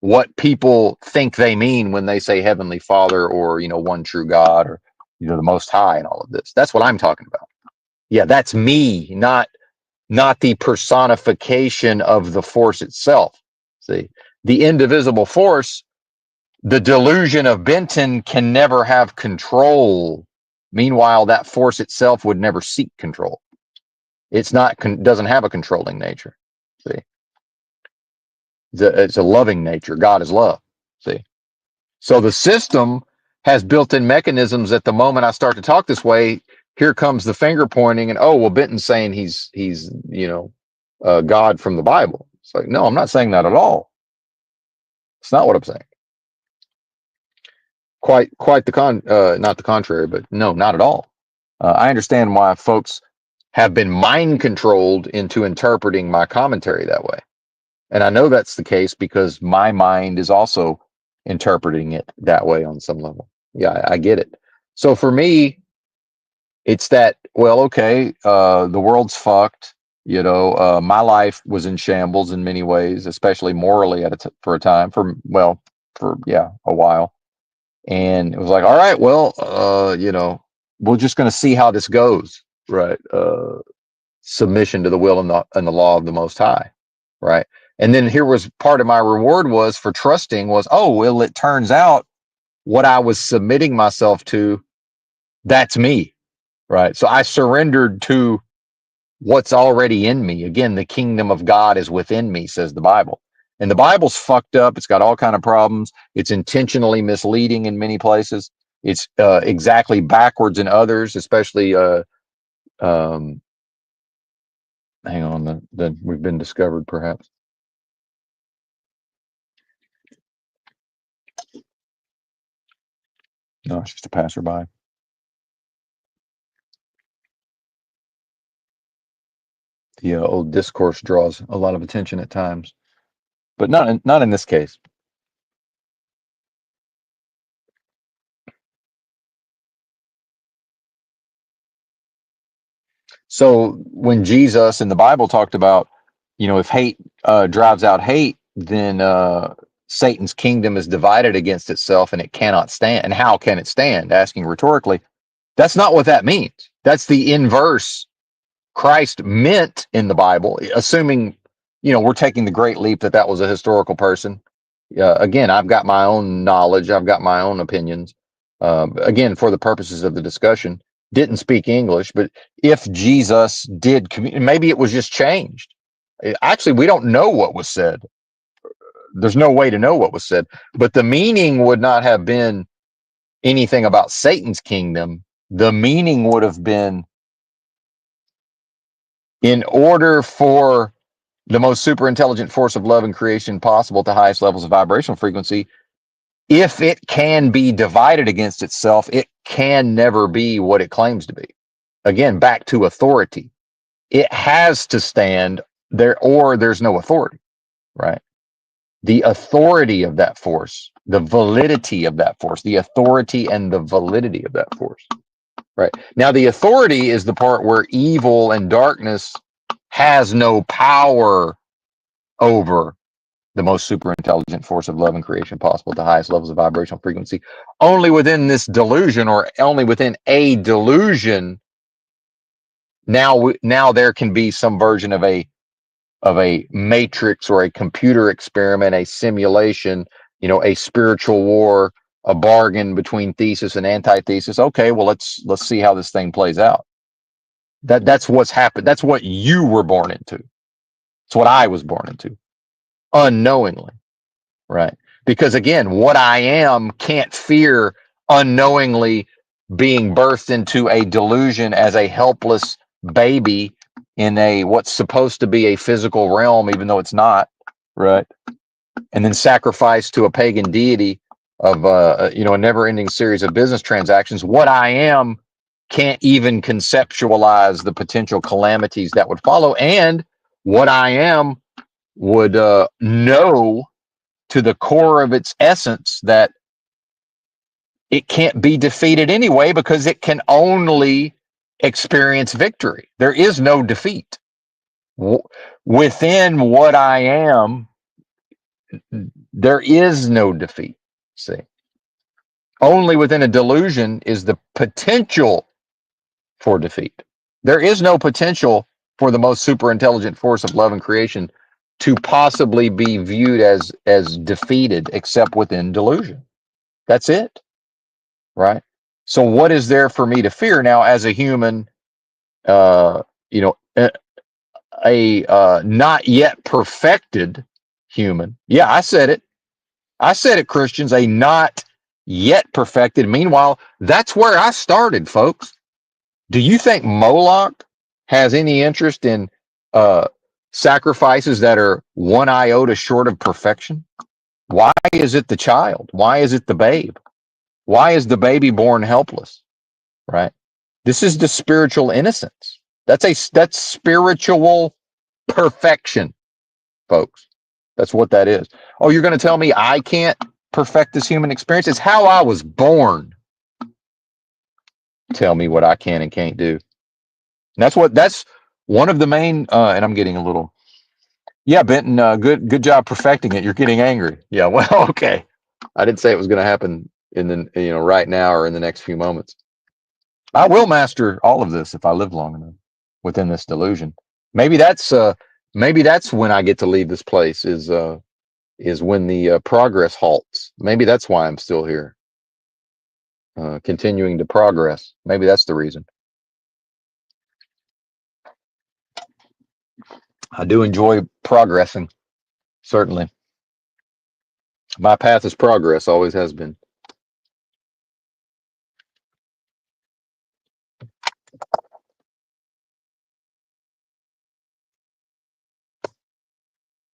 what people think they mean when they say Heavenly Father, or, one true God, or, the Most High, and all of this. That's what I'm talking about. Yeah, that's me, not not the personification of the force itself. See, the indivisible force, the delusion of Benton can never have control. Meanwhile, that force itself would never seek control. It's not, doesn't have a controlling nature. See, it's a loving nature. God is love. See, so the system has built-in mechanisms that the moment I start to talk this way, here comes the finger pointing and, oh, well, Benton's saying he's God from the Bible. It's like, no, I'm not saying that at all. It's not what I'm saying. Quite not the contrary, but no, not at all. I understand why folks have been mind controlled into interpreting my commentary that way. And I know that's the case because my mind is also interpreting it that way on some level. Yeah, I get it. So for me, it's that, well, okay, the world's fucked. My life was in shambles in many ways, especially morally for a time, for a while. And it was like, all right, well, we're just going to see how this goes, right? Submission to the will and the law of the Most High, right? And then here was part of my reward was for trusting was, oh, well, it turns out what I was submitting myself to, that's me, right? So I surrendered to what's already in me. Again, the kingdom of God is within me, says the Bible. And the Bible's fucked up. It's got all kind of problems. It's intentionally misleading in many places. It's exactly backwards in others, especially hang on, the we've been discovered perhaps. No, it's just a passerby. The old discourse draws a lot of attention at times, but not in this case. So when Jesus in the Bible talked about, if hate drives out hate, then Satan's kingdom is divided against itself and it cannot stand. And how can it stand? Asking rhetorically, that's not what that means. That's the inverse Christ meant in the Bible, assuming, we're taking the great leap that was a historical person. Again, I've got my own knowledge. I've got my own opinions. Again, for the purposes of the discussion, didn't speak English, but if Jesus did, maybe it was just changed. Actually, we don't know what was said. There's no way to know what was said, but the meaning would not have been anything about Satan's kingdom. The meaning would have been, in order for the most super intelligent force of love and creation possible at the highest levels of vibrational frequency, if it can be divided against itself, it can never be what it claims to be. Again, back to authority. It has to stand there or there's no authority, right? The authority of that force, the validity of that force, the authority and the validity of that force, right? Now, the authority is the part where evil and darkness has no power over the most super intelligent force of love and creation possible at the highest levels of vibrational frequency. Only within this delusion, or only within a delusion, now there can be some version of a matrix or a computer experiment, a simulation, a spiritual war, a bargain between thesis and antithesis. Okay, well, let's see how this thing plays out. That's what's happened. That's what you were born into. It's what I was born into, unknowingly, right? Because again, what I am can't fear unknowingly being birthed into a delusion as a helpless baby in a what's supposed to be a physical realm, even though it's not, right? And then sacrificed to a pagan deity of a never-ending series of business transactions. What I am can't even conceptualize the potential calamities that would follow, and what I am would know to the core of its essence that it can't be defeated anyway, because it can only experience victory. There is no defeat. Within what I am, there is no defeat. See, only within a delusion is the potential for defeat. There is no potential for the most super intelligent force of love and creation to possibly be viewed as defeated except within delusion. That's it, right? So what is there for me to fear now as a human, you know, a not yet perfected human? Yeah, I said it, Christians, a not yet perfected. Meanwhile, that's where I started, folks. Do you think Moloch has any interest in uh, sacrifices that are one iota short of perfection? Why is it the child? Why is it the babe? Why is the baby born helpless? Right? This is the spiritual innocence. That's spiritual perfection, folks. That's what that is. Oh, you're going to tell me I can't perfect this human experience? It's how I was born. Tell me what I can and can't do. And that's one of the main. And I'm getting a little. Yeah, Benton. Good job perfecting it. You're getting angry. Yeah. Well, okay. I didn't say it was going to happen in the right now or in the next few moments. I will master all of this if I live long enough within this delusion. Maybe that's when I get to leave this place is when the progress halts. Maybe that's why I'm still here, continuing to progress. Maybe that's the reason. I do enjoy progressing, certainly. My path is progress, always has been.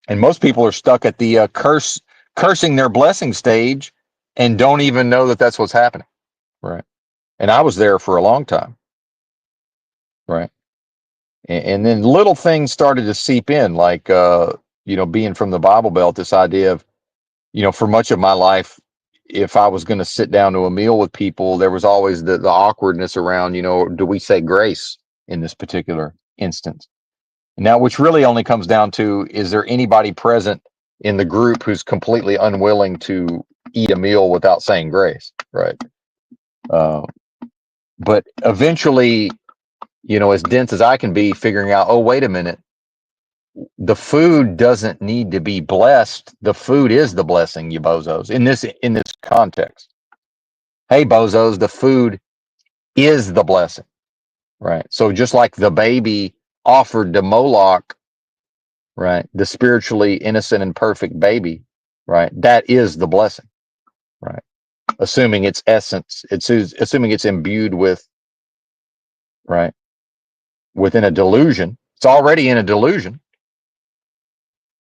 And most people are stuck at the cursing their blessing stage and don't even know that that's what's happening. Right. And I was there for a long time. Right. And then little things started to seep in, like, being from the Bible Belt, this idea of, for much of my life, if I was going to sit down to a meal with people, there was always the awkwardness around, do we say grace in this particular instance? Now, which really only comes down to, is there anybody present in the group who's completely unwilling to eat a meal without saying grace, right? But eventually, as dense as I can be, figuring out, oh, wait a minute, the food doesn't need to be blessed. The food is the blessing, you bozos, in this context. Hey, bozos, the food is the blessing, right? So just like the baby offered to Moloch, right, the spiritually innocent and perfect baby, right, that is the blessing, right? Assuming its essence, assuming it's imbued with, right, within a delusion. It's already in a delusion,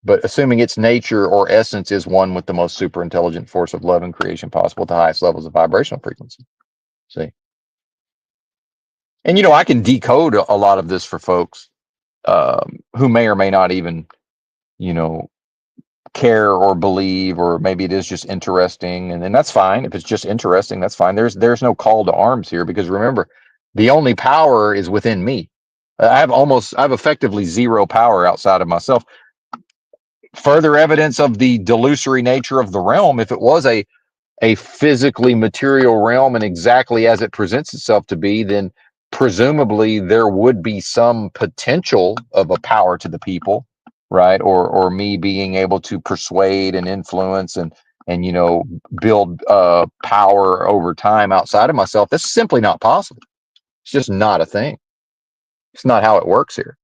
but assuming its nature or essence is one with the most super intelligent force of love and creation possible at the highest levels of vibrational frequency. See? And, I can decode a lot of this for folks who may or may not even, care or believe, or maybe it is just interesting. And that's fine. If it's just interesting, that's fine. There's no call to arms here, because remember, the only power is within me. I have effectively zero power outside of myself. Further evidence of the delusory nature of the realm, if it was a physically material realm and exactly as it presents itself to be, then presumably there would be some potential of a power to the people, right? Or me being able to persuade and influence and build power over time outside of myself. That's simply not possible. It's just not a thing. It's not how it works here.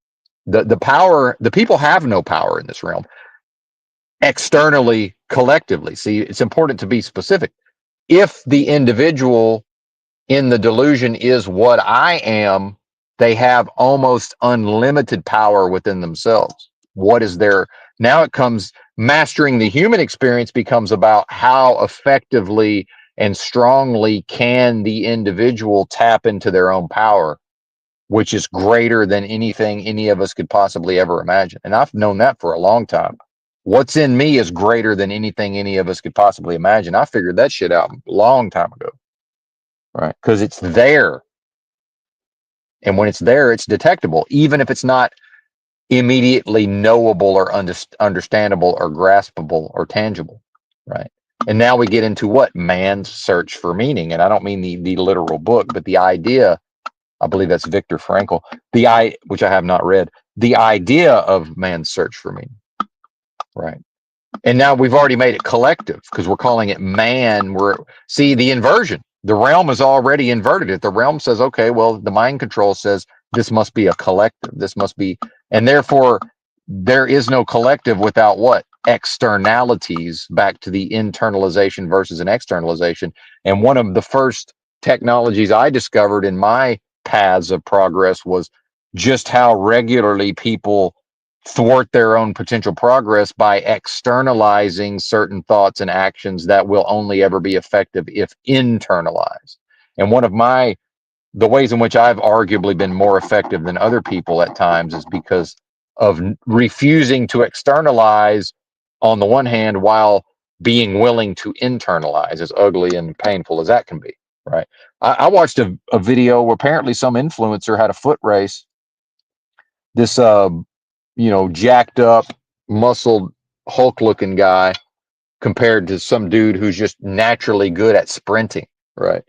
The power, the people have no power in this realm. Externally, collectively. See, it's important to be specific. If the individual in the delusion is what I am, they have almost unlimited power within themselves. What is their, now it comes, mastering the human experience becomes about how effectively and strongly can the individual tap into their own power, which is greater than anything any of us could possibly ever imagine. And I've known that for a long time. What's in me is greater than anything any of us could possibly imagine. I figured that shit out a long time ago, right? Because it's there. And when it's there, it's detectable, even if it's not immediately knowable or understandable or graspable or tangible, right? And now we get into what? Man's search for meaning. And I don't mean the literal book, but the idea, I believe that's Viktor Frankl, which I have not read, the idea of man's search for meaning, right? And now we've already made it collective because we're calling it man. See the inversion. The realm is already inverted. If the realm says, okay, well, the mind control says this must be a collective. This must be, and therefore there is no collective without what? Externalities, back to the internalization versus an externalization. And one of the first technologies I discovered in my paths of progress was just how regularly people thwart their own potential progress by externalizing certain thoughts and actions that will only ever be effective if internalized. And one of the ways in which I've arguably been more effective than other people at times is because of refusing to externalize on the one hand while being willing to internalize, as ugly and painful as that can be, right? I watched a video where apparently some influencer had a foot race. This jacked up, muscled, Hulk looking guy compared to some dude who's just naturally good at sprinting, right?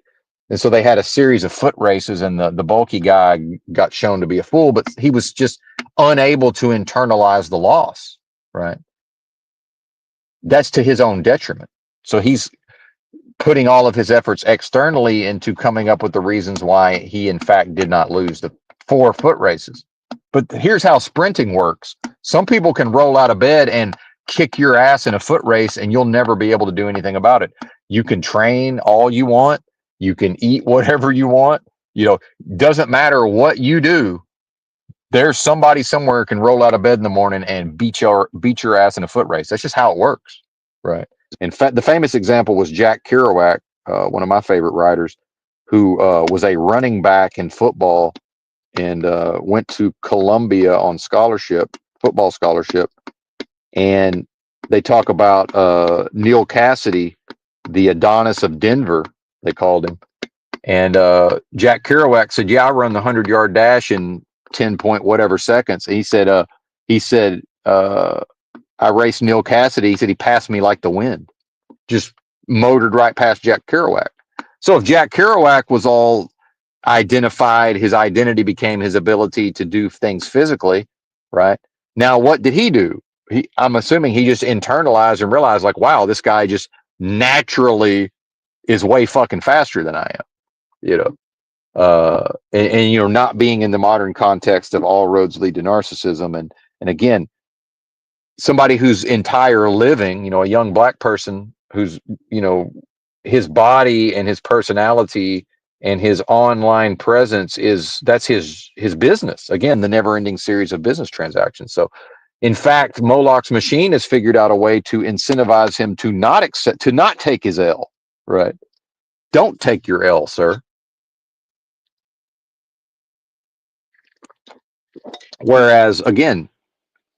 And so they had a series of foot races, and the bulky guy got shown to be a fool, but he was just unable to internalize the loss, right? That's to his own detriment. So he's putting all of his efforts externally into coming up with the reasons why he, in fact, did not lose the 4 foot races. But here's how sprinting works. Some people can roll out of bed and kick your ass in a foot race, and you'll never be able to do anything about it. You can train all you want. You can eat whatever you want. Doesn't matter what you do. There's somebody somewhere can roll out of bed in the morning and beat your ass in a foot race. That's just how it works, right? In fact, the famous example was Jack Kerouac, one of my favorite writers, who was a running back in football and went to Columbia on football scholarship. And they talk about Neil Cassidy, the Adonis of Denver, they called him. And Jack Kerouac said, "Yeah, I run the 100-yard dash in 10 point whatever seconds." And he said, I raced Neil Cassidy. He said he passed me like the wind, just motored right past Jack Kerouac. So if Jack Kerouac was all identified, his identity became his ability to do things physically, right? Now, what did he do? I'm assuming he just internalized and realized, like, wow, this guy just naturally is way fucking faster than I am, you know. And not being in the modern context of all roads lead to narcissism, and again, somebody whose entire living, a young black person who's, his body and his personality and his online presence that's his business. Again, the never-ending series of business transactions. So in fact, Moloch's machine has figured out a way to incentivize him to not take his L, right? Don't take your L, sir. Whereas, again,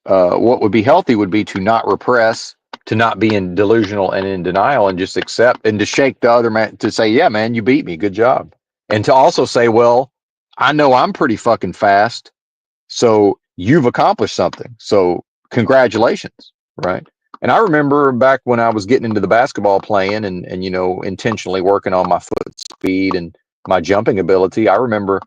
what would be healthy would be to not repress, to not be in delusional and in denial, and just accept, and to shake the other man, to say, yeah, man, you beat me. Good job. And to also say, well, I know I'm pretty fucking fast. So you've accomplished something. So congratulations. Right. And I remember back when I was getting into the basketball playing and intentionally working on my foot speed and my jumping ability. I remember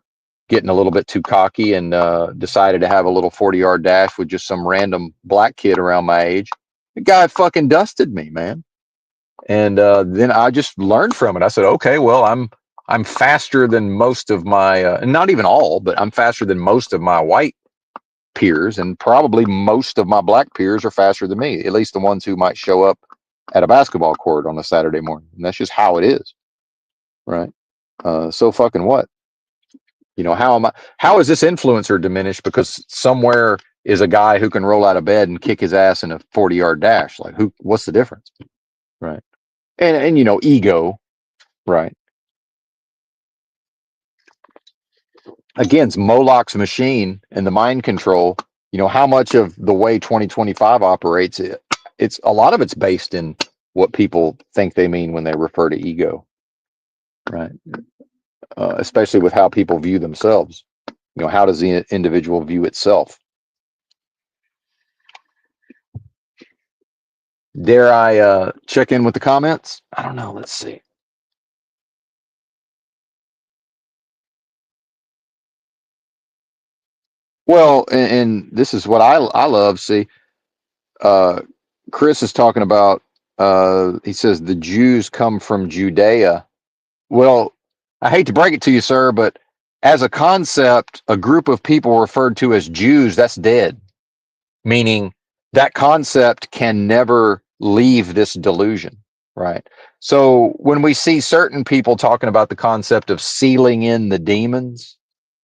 getting a little bit too cocky and decided to have a little 40-yard dash with just some random black kid around my age. The guy fucking dusted me, man. And then I just learned from it. I said, okay, well, I'm faster than most of my, and not even all, but I'm faster than most of my white peers, and probably most of my black peers are faster than me, at least the ones who might show up at a basketball court on a Saturday morning. And that's just how it is, right? So fucking what? How is this influencer diminished because somewhere is a guy who can roll out of bed and kick his ass in a 40-yard dash? Like, what's the difference? Right. And ego, right? Again, it's Moloch's machine and the mind control. How much of the way 2025 operates, it's a lot of it's based in what people think they mean when they refer to ego, right? Especially with how people view themselves. How does the individual view itself? Dare I check in with the comments? I don't know. Let's see. Well, and this is what I love. See, uh, Chris is talking about. He says the Jews come from Judea. Well, I hate to break it to you, sir, but as a concept, a group of people referred to as Jews, that's dead. Meaning that concept can never leave this delusion, right? So when we see certain people talking about the concept of sealing in the demons,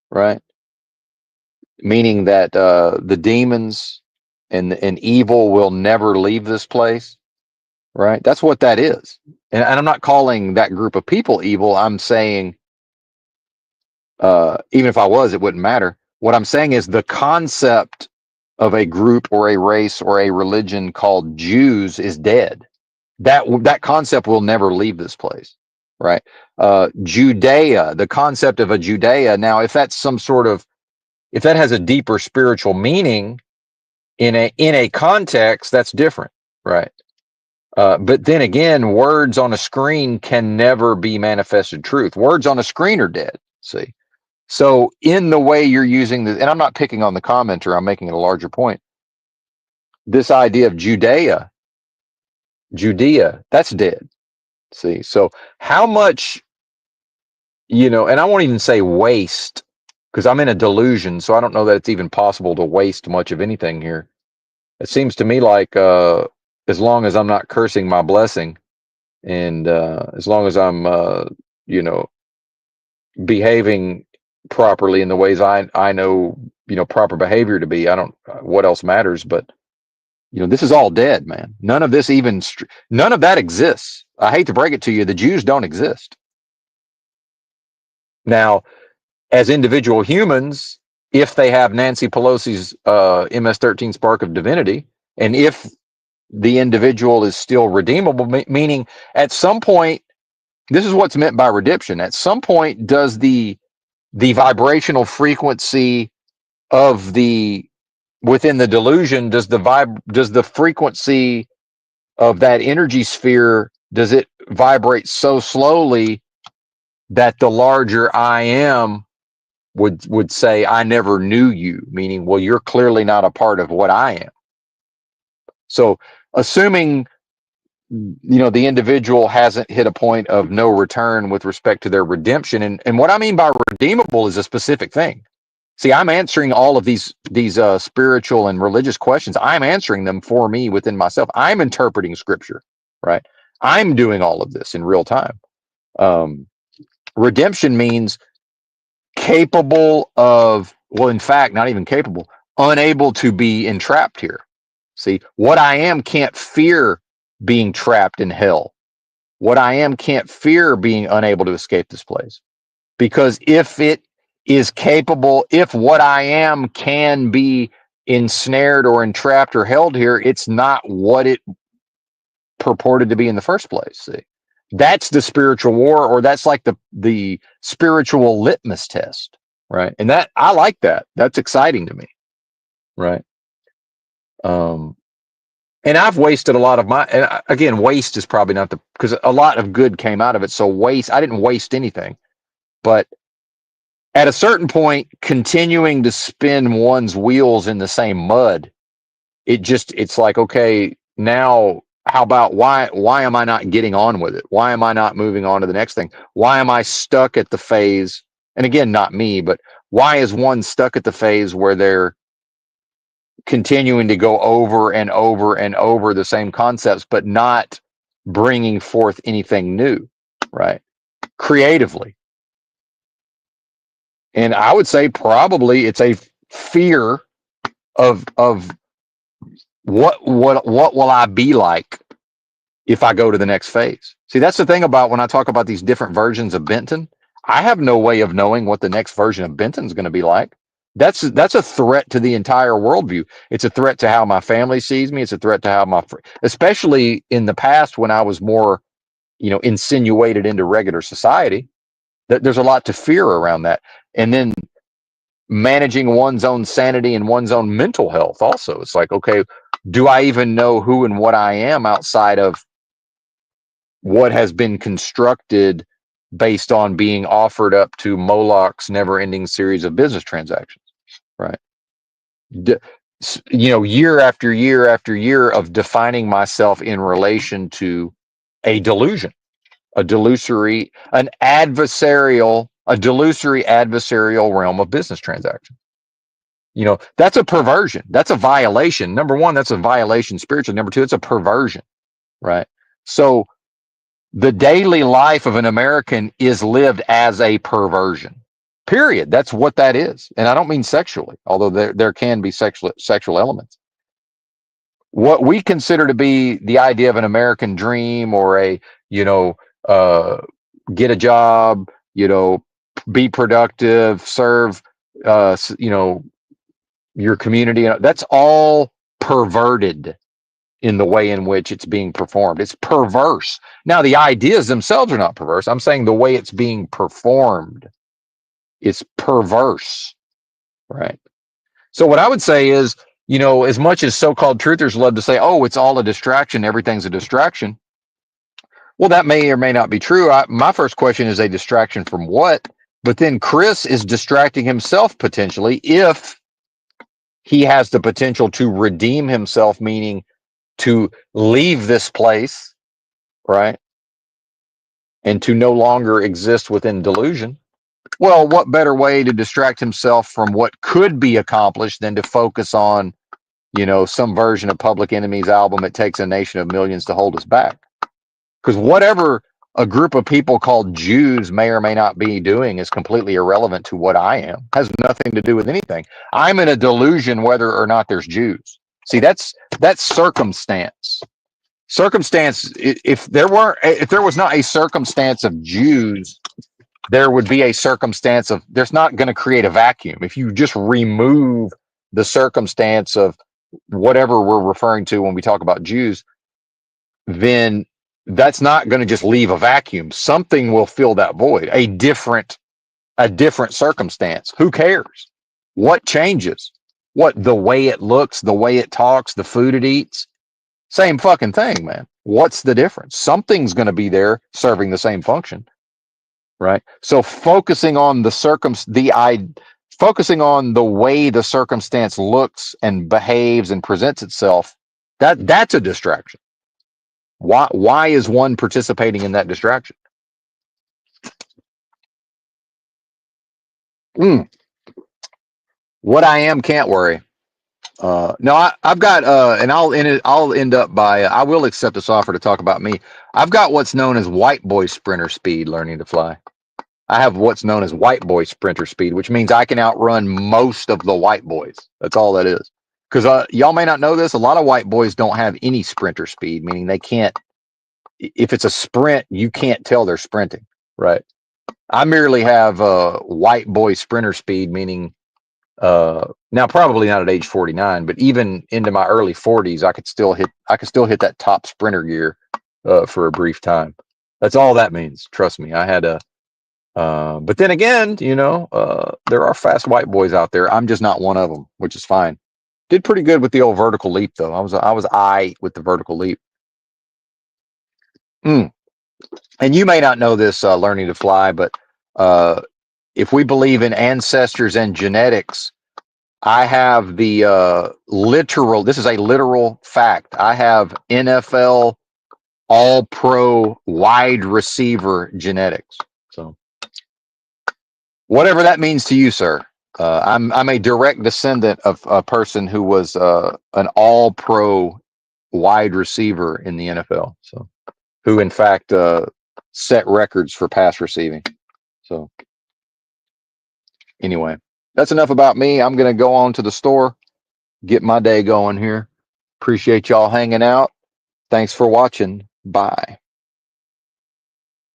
right? Meaning that the demons and evil will never leave this place, right? That's what that is. And I'm not calling that group of people evil. I'm saying, even if I was, it wouldn't matter. What I'm saying is the concept of a group or a race or a religion called Jews is dead. That concept will never leave this place, right? Judea, the concept of a Judea. Now, if that's some sort of, if that has a deeper spiritual meaning in a context, that's different, right? But then again, words on a screen can never be manifested truth. Words on a screen are dead. See, so in the way you're using this, and I'm not picking on the commenter, I'm making it a larger point. This idea of Judea, that's dead. See, so how much, and I won't even say waste because I'm in a delusion, so I don't know that it's even possible to waste much of anything here. It seems to me like as long as I'm not cursing my blessing, and as long as I'm, you know, behaving properly in the ways I know, proper behavior to be, I don't, what else matters, but this is all dead, man. None of this even, none of that exists. I hate to break it to you, the Jews don't exist. Now, as individual humans, if they have Nancy Pelosi's MS-13 spark of divinity, and if the individual is still redeemable, meaning at some point, this is what's meant by redemption. At some point, does the vibrational frequency of the within the delusion, does the frequency of that energy sphere, does it vibrate so slowly that the larger I am would say, I never knew you, meaning, well, you're clearly not a part of what I am. So assuming the individual hasn't hit a point of no return with respect to their redemption, and what I mean by redeemable is a specific thing. See, I'm answering all of these spiritual and religious questions. I'm answering them for me within myself. I'm interpreting scripture, right? I'm doing all of this in real time. Redemption means capable of, well, in fact, not even capable, unable to be entrapped here. See, what I am can't fear being trapped in hell. What I am can't fear being unable to escape this place. Because if it is capable, if what I am can be ensnared or entrapped or held here, it's not what it purported to be in the first place. See, that's the spiritual war, or that's like the spiritual litmus test, right? And that, I like that. That's exciting to me, right? And I've wasted a lot of my, and again, waste is probably not because a lot of good came out of it. So waste, I didn't waste anything, but at a certain point, continuing to spin one's wheels in the same mud, it's like, okay, now how about why am I not getting on with it? Why am I not moving on to the next thing? Why am I stuck at the phase? And again, not me, but why is one stuck at the phase where they're continuing to go over and over and over the same concepts, but not bringing forth anything new, right? Creatively. And I would say probably it's a fear of what will I be like if I go to the next phase. See, that's the thing about when I talk about these different versions of Benton. I have no way of knowing what the next version of Benton is going to be like. That's a threat to the entire worldview. It's a threat to how my family sees me. It's a threat to how especially in the past when I was more, insinuated into regular society. There's a lot to fear around that. And then managing one's own sanity and one's own mental health also. It's like, okay, do I even know who and what I am outside of what has been constructed based on being offered up to Moloch's never-ending series of business transactions, right? year after year after year of defining myself in relation to a delusion, a delusory adversarial realm of business transaction. That's a perversion. That's a violation. Number one, that's a violation spiritually. Number two, it's a perversion, right? So the daily life of an American is lived as a perversion. Period. That's what that is. And I don't mean sexually, although there can be sexual elements. What we consider to be the idea of an American dream, or get a job, be productive, serve, your community, that's all perverted in the way in which it's being performed. It's perverse. Now, the ideas themselves are not perverse. I'm saying the way it's being performed is perverse, right? So what I would say is, as much as so-called truthers love to say, oh, it's all a distraction, everything's a distraction. Well, that may or may not be true. My first question is, a distraction from what? But then Chris is distracting himself potentially if he has the potential to redeem himself, meaning to leave this place, right? And to no longer exist within delusion. Well, what better way to distract himself from what could be accomplished than to focus on, some version of Public Enemy's album, It Takes a Nation of Millions to Hold Us Back? Because whatever a group of people called Jews may or may not be doing is completely irrelevant to what I am. Has nothing to do with anything. I'm in a delusion whether or not there's Jews. See, that's circumstance. Circumstance. If there was not a circumstance of Jews, there would be a circumstance of, there's not going to create a vacuum. If you just remove the circumstance of whatever we're referring to when we talk about Jews, then that's not going to just leave a vacuum. Something will fill that void. A different circumstance. Who cares? What changes? What? The way it looks, the way it talks, the food it eats. Same fucking thing, man. What's the difference? Something's going to be there serving the same function, right? So focusing on focusing on the way the circumstance looks and behaves and presents itself, that's a distraction. Why is one participating in that distraction? What I am can't worry. No, I've got, and I'll end up by, I will accept this offer to talk about me. I've got what's known as white boy sprinter speed learning to fly. I have what's known as white boy sprinter speed, which means I can outrun most of the white boys. That's all that is. Because y'all may not know this, a lot of white boys don't have any sprinter speed, meaning they can't, if it's a sprint, you can't tell they're sprinting, right? I merely have white boy sprinter speed, meaning now probably not at age 49, but even into my early 40s, I could still hit that top sprinter gear for a brief time. That's all that means. Trust me. I had a but then again, there are fast white boys out there. I'm just not one of them, which is fine. Did pretty good with the old vertical leap though. I was with the vertical leap. And you may not know this, learning to fly, but if we believe in ancestors and genetics, I have the literal, this is a literal fact. I have NFL all-pro wide receiver genetics. So whatever that means to you, sir. I'm a direct descendant of a person who was an all-pro wide receiver in the NFL. So who in fact set records for pass receiving. So anyway, that's enough about me. I'm going to go on to the store, get my day going here. Appreciate y'all hanging out. Thanks for watching. Bye.